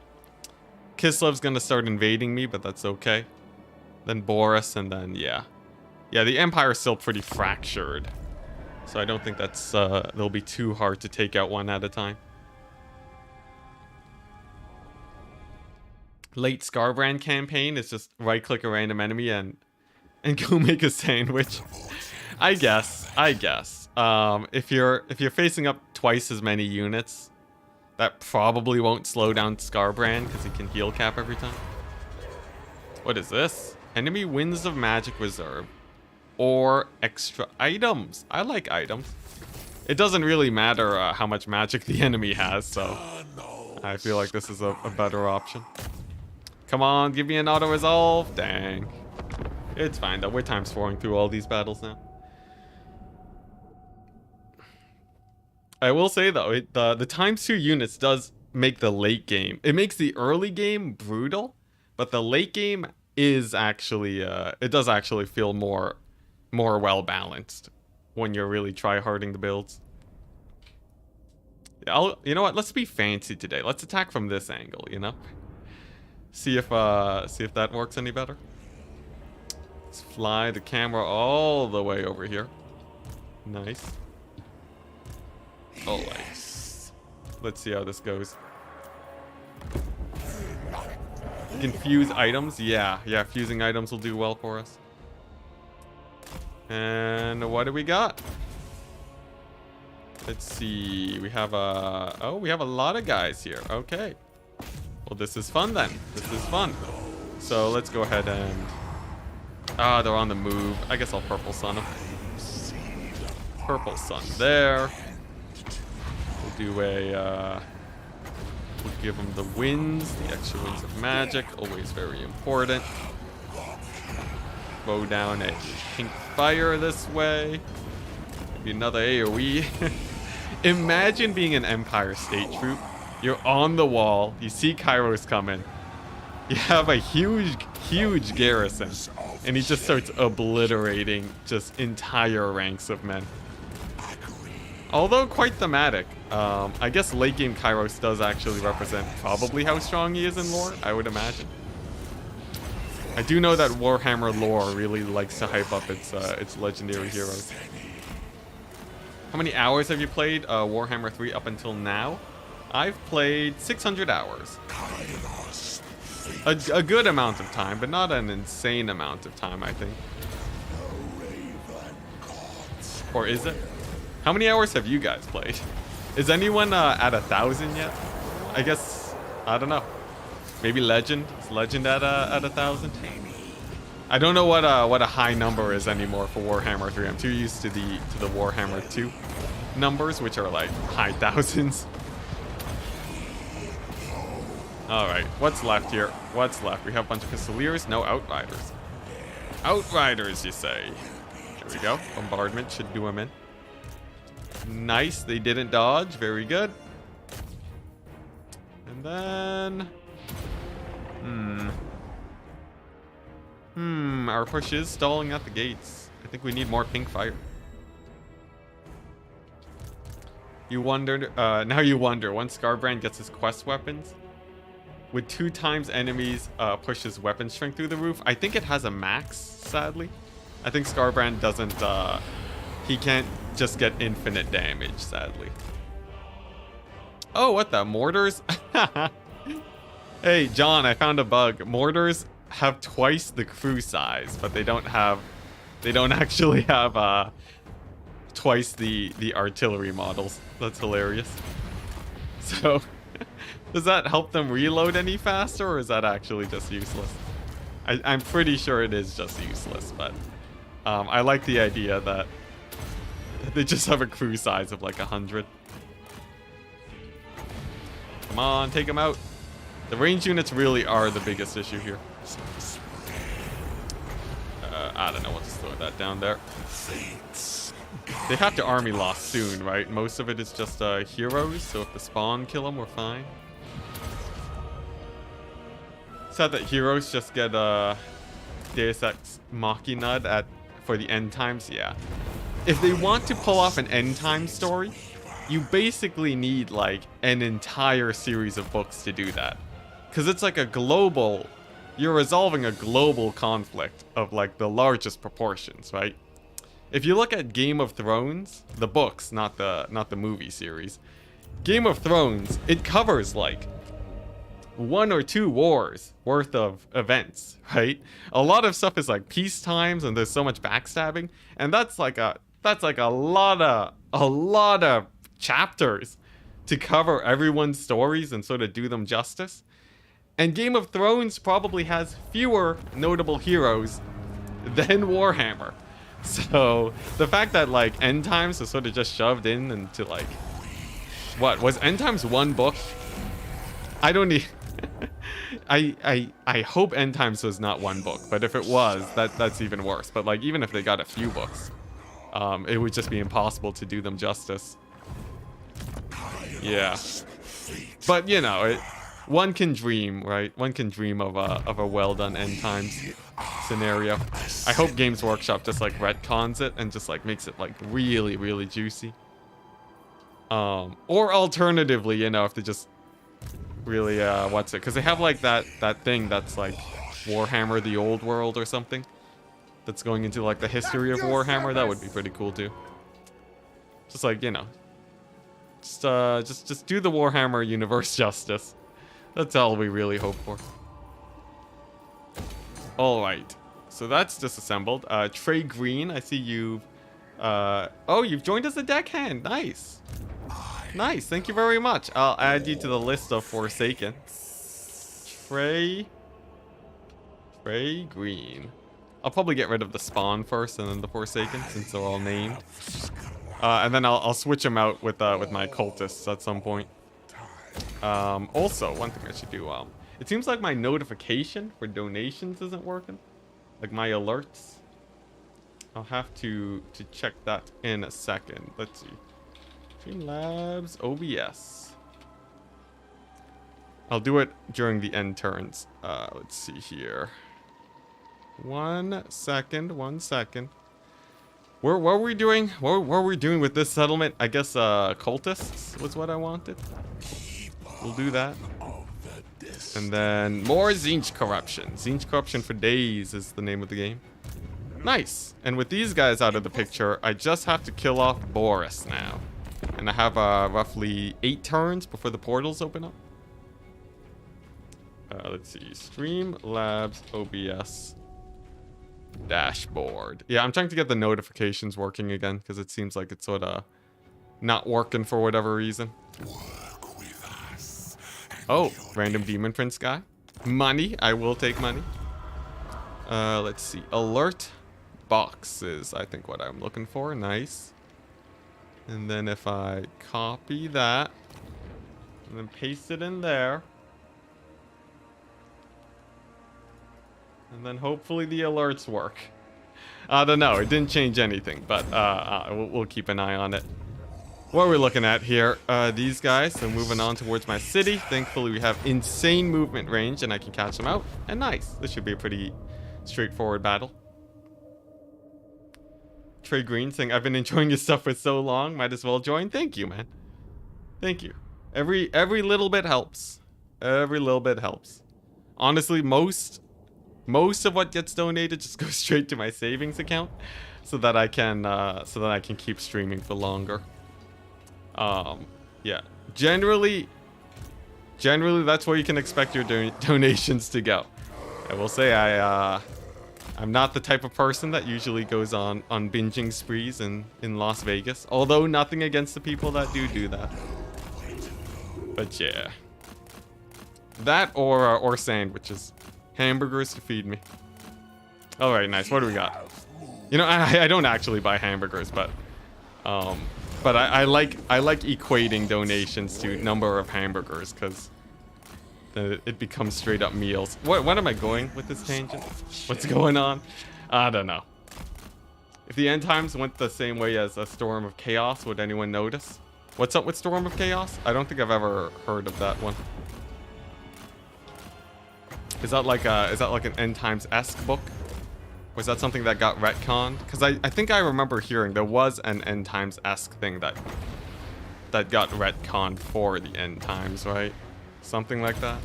Kislev's gonna start invading me, but that's okay. Then Boris, and then yeah. Yeah, the Empire is still pretty fractured. So I don't think that's they'll be too hard to take out one at a time. Late Scarbrand campaign is just right-click a random enemy and go make a sandwich. I guess. If you're facing up twice as many units, that probably won't slow down Scarbrand because he can heal cap every time. What is this? Enemy Winds of Magic Reserve or extra items. I like items. It doesn't really matter how much magic the enemy has, so I feel like this is a better option. Come on, give me an auto resolve. Dang. It's fine though. We're times 4ing through all these battles now. I will say though, the times 2 units does make the late game. It makes the early game brutal, but the late game is actually it does actually feel more well balanced when you're really try-harding the builds. You know what? Let's be fancy today. Let's attack from this angle, you know? See if that works any better. Let's fly the camera all the way over here. Nice. Oh, nice. Let's see how this goes. Confuse items? Yeah, fusing items will do well for us. And what do we got? Let's see. We have we have a lot of guys here. Okay. Well, this is fun then. This is fun. So let's go ahead and... they're on the move. I guess I'll Purple Sun them. Purple Sun there. We'll do a... we'll give them the winds. The extra winds of magic. Always very important. Throw down a pink fire this way. Maybe another AoE. Imagine being an Empire state troop. You're on the wall. You see Kairos coming. You have a huge garrison. And he just starts obliterating just entire ranks of men. Although quite thematic. I guess late game Kairos does actually represent probably how strong he is in lore, I would imagine. I do know that Warhammer lore really likes to hype up its legendary heroes. How many hours have you played Warhammer 3 up until now? I've played 600 hours. A good amount of time, but not an insane amount of time, I think. Or is it? How many hours have you guys played? Is anyone at 1,000 yet? I guess, I don't know. Maybe Legend? Is Legend at 1,000? I don't know what a high number is anymore for Warhammer 3. I'm too used to the Warhammer 2 numbers, which are like high thousands. All right, what's left here? What's left? We have a bunch of Pistoliers. No, Outriders. Outriders, you say? There we go. Bombardment should do them in. Nice. They didn't dodge. Very good. And then... our push is stalling at the gates. I think we need more pink fire. You wondered, now you wonder, once Scarbrand gets his quest weapons, would 2 times enemies push his weapon strength through the roof? I think it has a max, sadly. I think Scarbrand doesn't, he can't just get infinite damage, sadly. Oh, what the? Mortars? Hey, John, I found a bug. Mortars have twice the crew size, but they don't actually have twice the artillery models. That's hilarious. So, does that help them reload any faster, or is that actually just useless? I'm pretty sure it is just useless, but I like the idea that they just have a crew size of like 100. Come on, take them out. The range units really are the biggest issue here. I don't know, we'll just throw that down there. They have to army loss soon, right? Most of it is just heroes, so if the spawn kill them, we're fine. Sad that heroes just get Deus Ex Machina for the end times, yeah. If they want to pull off an end time story, you basically need like an entire series of books to do that. Because it's like a global, you're resolving a global conflict of like the largest proportions, right? If you look at Game of Thrones, the books, not the movie series, Game of Thrones, it covers like 1 or 2 wars worth of events, right? A lot of stuff is like peace times, and there's so much backstabbing, and that's like a lot of chapters to cover everyone's stories and sort of do them justice. And Game of Thrones probably has fewer notable heroes than Warhammer. So the fact that like End Times was sort of just shoved in into like, what was End Times 1 book? I don't need. I hope End Times was not 1 book, but if it was, that's even worse. But like even if they got a few books, it would just be impossible to do them justice. Yeah, but you know, one can dream, right? One can dream of a well done end times scenario. I hope Games Workshop just like retcons it and just like makes it like really, really juicy. Or alternatively, you know, if they just really what's it? Because they have like that thing that's like Warhammer: The Old World or something. That's going into like the history of Warhammer. That would be pretty cool too. Just like, you know, just do the Warhammer universe justice. That's all we really hope for. All right, so that's disassembled. Trey Green, I see you've oh, you've joined as a deckhand. Nice. Nice, thank you very much. I'll add you to the list of Forsaken. Trey Green. I'll probably get rid of the Spawn first and then the Forsaken since they're all named. And then I'll switch them out with my cultists at some point. Also, one thing I should do, it seems like my notification for donations isn't working. Like my alerts. I'll have to check that in a second. Let's see. Streamlabs OBS. I'll do it during the end turns. Let's see here. 1 second. What were we doing? What were we doing with this settlement? I guess cultists was what I wanted. We'll do that. And then more Tzeentch corruption. Tzeentch corruption for days is the name of the game. Nice. And with these guys out of the picture, I just have to kill off Boris now. And I have roughly 8 turns before the portals open up. Let's see. Streamlabs OBS dashboard. Yeah, I'm trying to get the notifications working again because it seems like it's sort of not working for whatever reason. Oh, random demon prince guy. Money. I will take money. Let's see. Alert boxes. I think what I'm looking for. Nice. And then if I copy that and then paste it in there. And then hopefully the alerts work. I don't know. It didn't change anything, but we'll keep an eye on it. What are we looking at here? These guys. So moving on towards my city. Thankfully, we have insane movement range, and I can catch them out. And nice. This should be a pretty straightforward battle. Trey Green saying, I've been enjoying your stuff for so long. Might as well join. Thank you, man. Thank you. Every little bit helps. Every little bit helps. Honestly, most of what gets donated just goes straight to my savings account, so that I can keep streaming for longer. Yeah. Generally, that's where you can expect your donations to go. I will say I'm not the type of person that usually goes on binging sprees in Las Vegas. Although nothing against the people that do that. But yeah. That or sandwiches. Hamburgers to feed me. Alright, nice. What do we got? You know, I don't actually buy hamburgers, but I like equating donations to number of hamburgers, because it becomes straight up meals. What am I going with this tangent? What's going on? I don't know. If the end times went the same way as a Storm of Chaos, would anyone notice? What's up with Storm of Chaos? I don't think I've ever heard of that one. Is that like an end times-esque book? Or is that something that got retconned? Because I think I remember hearing there was an end times-esque thing that got retconned for the end times, right? Something like that.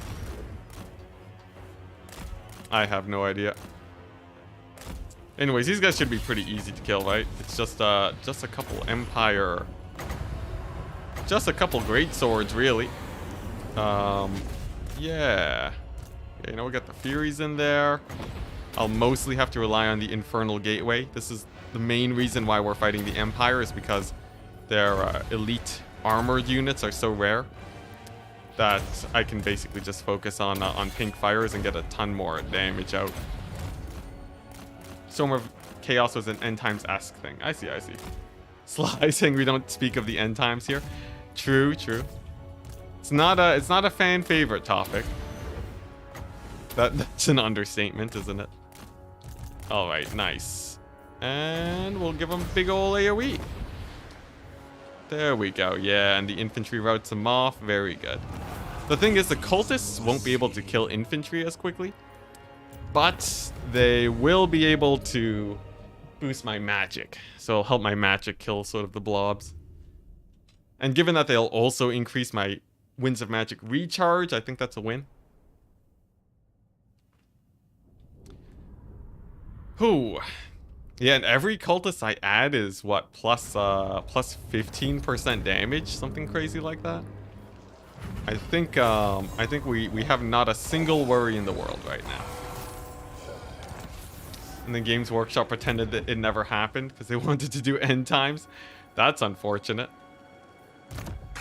I have no idea. Anyways, these guys should be pretty easy to kill, right? It's just a couple Empire, just a couple great swords, really. Yeah. You know, we got the Furies in there. I'll mostly have to rely on the Infernal Gateway. This is the main reason why we're fighting the Empire, is because their elite armored units are so rare that I can basically just focus on pink fires and get a ton more damage out. Storm of Chaos was an end times-esque thing. I see. Sly saying we don't speak of the end times here. True. It's not a fan favorite topic. That's an understatement, isn't it? All right, nice. And we'll give them big ol' AoE. There we go. Yeah, and the infantry routes them off. Very good. The thing is, the cultists won't be able to kill infantry as quickly, but they will be able to boost my magic. So it'll help my magic kill sort of the blobs. And given that they'll also increase my Winds of Magic recharge, I think that's a win. Whew. Yeah, and every cultist I add is what, plus 15% damage, something crazy like that. I think we have not a single worry in the world right now. And then Games Workshop pretended that it never happened because they wanted to do end times. That's unfortunate.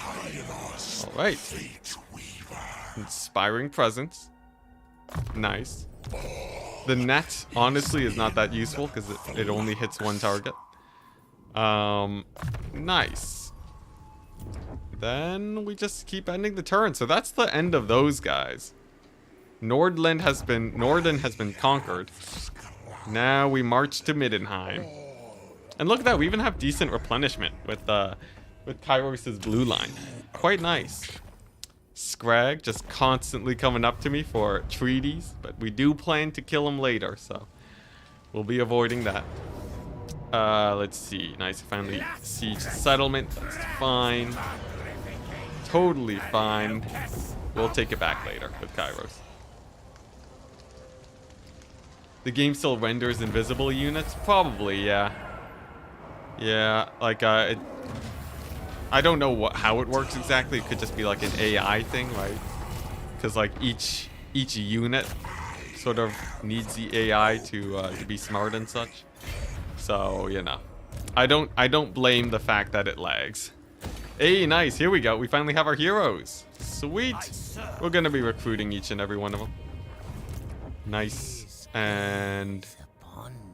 All right. Inspiring Presence. Nice. The net, honestly, is not that useful because it only hits one target. Nice. Then we just keep ending the turn. So that's the end of those guys. Norden has been conquered. Now we march to Middenheim. And look at that, we even have decent replenishment with Kairos' blue line. Quite nice. Scrag just constantly coming up to me for treaties, but we do plan to kill him later, so we'll be avoiding that. Let's see. Nice, finally siege settlement. That's fine. Totally fine. We'll take it back later with Kairos. The game still renders invisible units? Probably, yeah. Yeah, like, I don't know how it works exactly. It could just be like an AI thing, right? Because like each unit sort of needs the AI to be smart and such. So, you know, I don't blame the fact that it lags. Hey, nice. Here we go. We finally have our heroes. Sweet. We're gonna be recruiting each and every one of them. Nice. And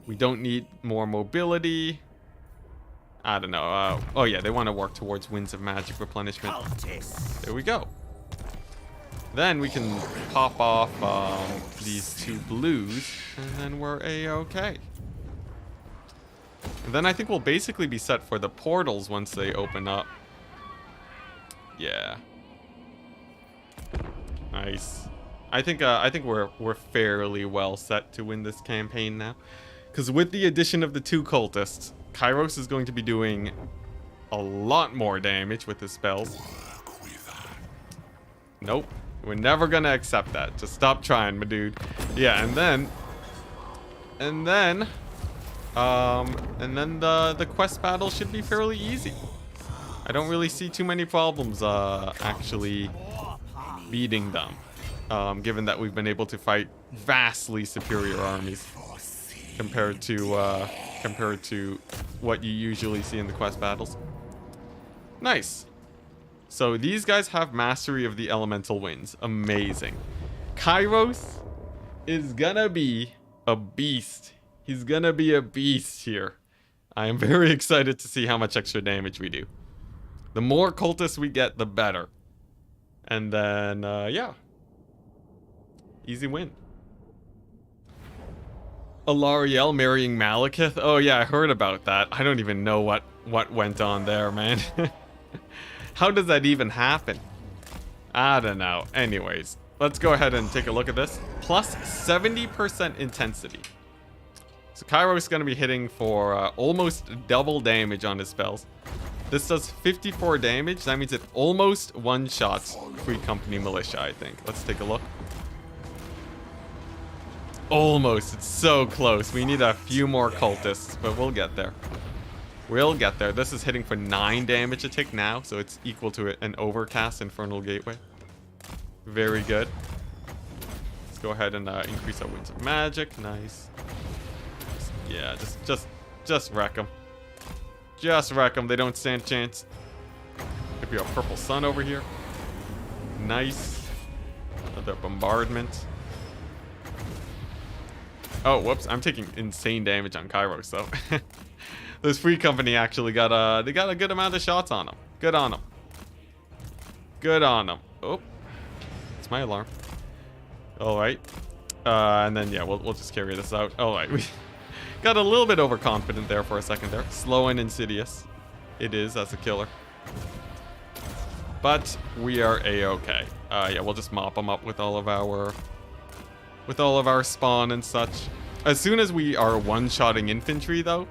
we don't need more mobility. I don't know. Oh yeah, they want to work towards Winds of Magic replenishment. There we go. Then we can pop off these two blues, and then we're a-okay. And then I think we'll basically be set for the portals once they open up. Yeah. Nice. I think we're fairly well set to win this campaign now, because with the addition of the two cultists, Kairos is going to be doing a lot more damage with his spells. Nope. We're never gonna accept that. Just stop trying, my dude. Yeah, and then the quest battle should be fairly easy. I don't really see too many problems actually beating them, given that we've been able to fight vastly superior armies compared to what you usually see in the quest battles. Nice. So these guys have mastery of the elemental winds. Amazing. Kairos is gonna be a beast. He's gonna be a beast here. I am very excited to see how much extra damage we do. The more cultists we get, the better. And then, yeah. Easy win. Alariel marrying Malekith? Oh yeah, I heard about that. I don't even know what went on there, man. How does that even happen? I don't know. Anyways, let's go ahead and take a look at this. Plus 70% intensity. So Kairos is going to be hitting for almost double damage on his spells. This does 54 damage. That means it almost one-shots Free Company Militia, I think. Let's take a look. Almost. It's so close. We need a few more cultists, but we'll get there. We'll get there. This is hitting for 9 damage a tick now, so it's equal to an Overcast Infernal Gateway. Very good. Let's go ahead and increase our Winds of Magic. Nice. Yeah, just wreck them. Just wreck them. They don't stand a chance. Maybe a Purple Sun over here. Nice. Another bombardment. Oh, whoops. I'm taking insane damage on Kairos, so... This Free Company actually got a good amount of shots on them. Good on them. Good on them. Oh, it's my alarm. All right, and then yeah, we'll just carry this out. All right, we got a little bit overconfident there for a second there. Slow and insidious, it is as a killer. But we are a-okay. Yeah, we'll just mop them up with all of our spawn and such. As soon as we are one-shotting infantry, though,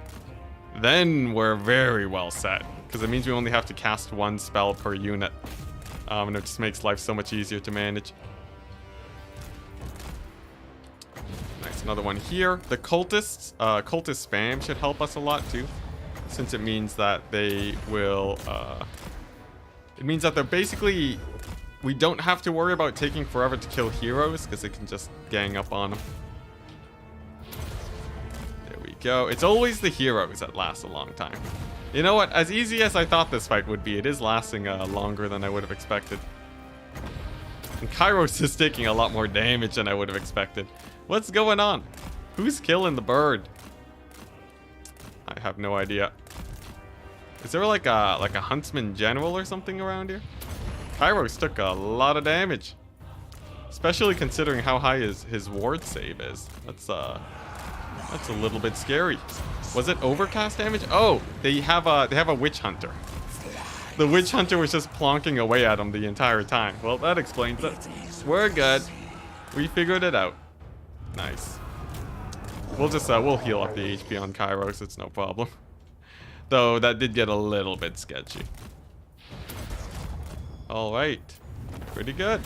then we're very well set, because it means we only have to cast one spell per unit, and it just makes life so much easier to manage. Nice, another one here. The cultists, cultist spam should help us a lot too, since it means that they will, it means that they're basically, we don't have to worry about taking forever to kill heroes, because they can just gang up on them. There we go. It's always the heroes that last a long time. You know what? As easy as I thought this fight would be, it is lasting longer than I would have expected. And Kairos is taking a lot more damage than I would have expected. What's going on? Who's killing the bird? I have no idea. Is there like a huntsman general or something around here? Kairos took a lot of damage, especially considering how high his ward save is. That's a little bit scary. Was it overcast damage? Oh, they have a witch hunter. The witch hunter was just plonking away at him the entire time. Well, that explains it. We're good. We figured it out. Nice. We'll just we'll heal up the HP on Kairos. It's no problem. Though that did get a little bit sketchy. All right, pretty good.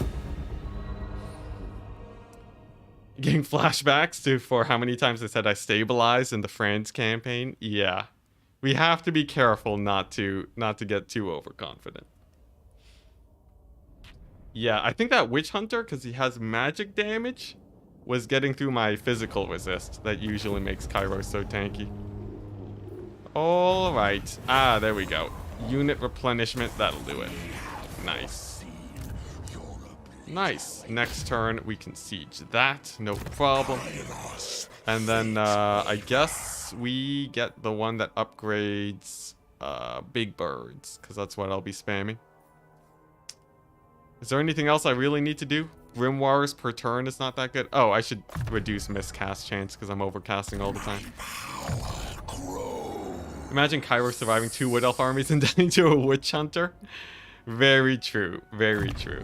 Getting flashbacks for how many times I said I stabilized in the France campaign. Yeah, we have to be careful not to get too overconfident. Yeah, I think that witch hunter, because he has magic damage, was getting through my physical resist. That usually makes Kairos so tanky. All right, there we go. Unit replenishment, that'll do it. Nice. Nice. Next turn, we can siege that. No problem. And then, I guess we get the one that upgrades big birds, because that's what I'll be spamming. Is there anything else I really need to do? Grimoires per turn is not that good. Oh, I should reduce miscast chance, because I'm overcasting all the time. Imagine Kairos surviving 2 Wood Elf armies and dying to a Witch Hunter. Very true. Very true.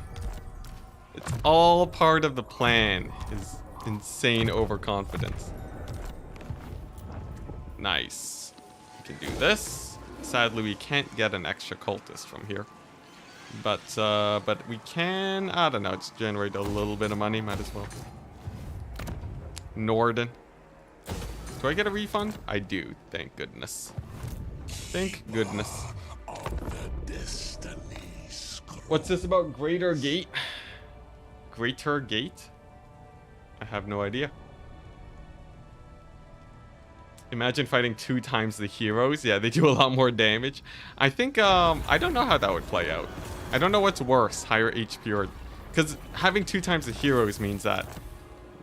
It's all part of the plan. Is insane overconfidence. Nice. We can do this. Sadly, we can't get an extra cultist from here. But we can, I don't know, just generate a little bit of money. Might as well. Norden. Do I get a refund? I do. Thank goodness. Thank goodness. What's this about Greater Gate? Greater Gate? I have no idea. Imagine fighting 2 times the heroes. Yeah, they do a lot more damage. I think, I don't know how that would play out. I don't know what's worse, higher HP or... Because having 2 times the heroes means that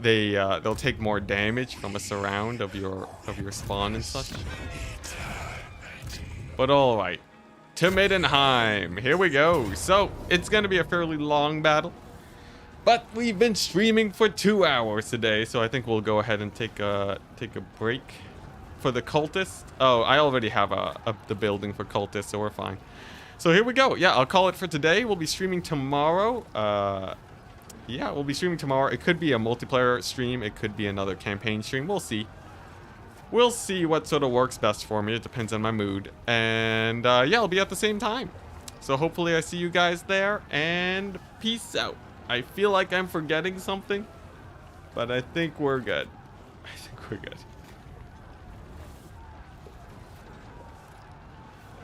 they'll take more damage from a surround of your spawn and such. But alright. To Middenheim. Here we go. So, it's going to be a fairly long battle. But we've been streaming for 2 hours today, so I think we'll go ahead and take a break for the cultist. Oh, I already have the building for cultists, so we're fine. So here we go. Yeah, I'll call it for today. We'll be streaming tomorrow. Yeah, we'll be streaming tomorrow. It could be a multiplayer stream. It could be another campaign stream. We'll see. We'll see what sort of works best for me. It depends on my mood. And yeah, I'll be at the same time. So hopefully I see you guys there. And peace out. I feel like I'm forgetting something, but I think we're good. I think we're good.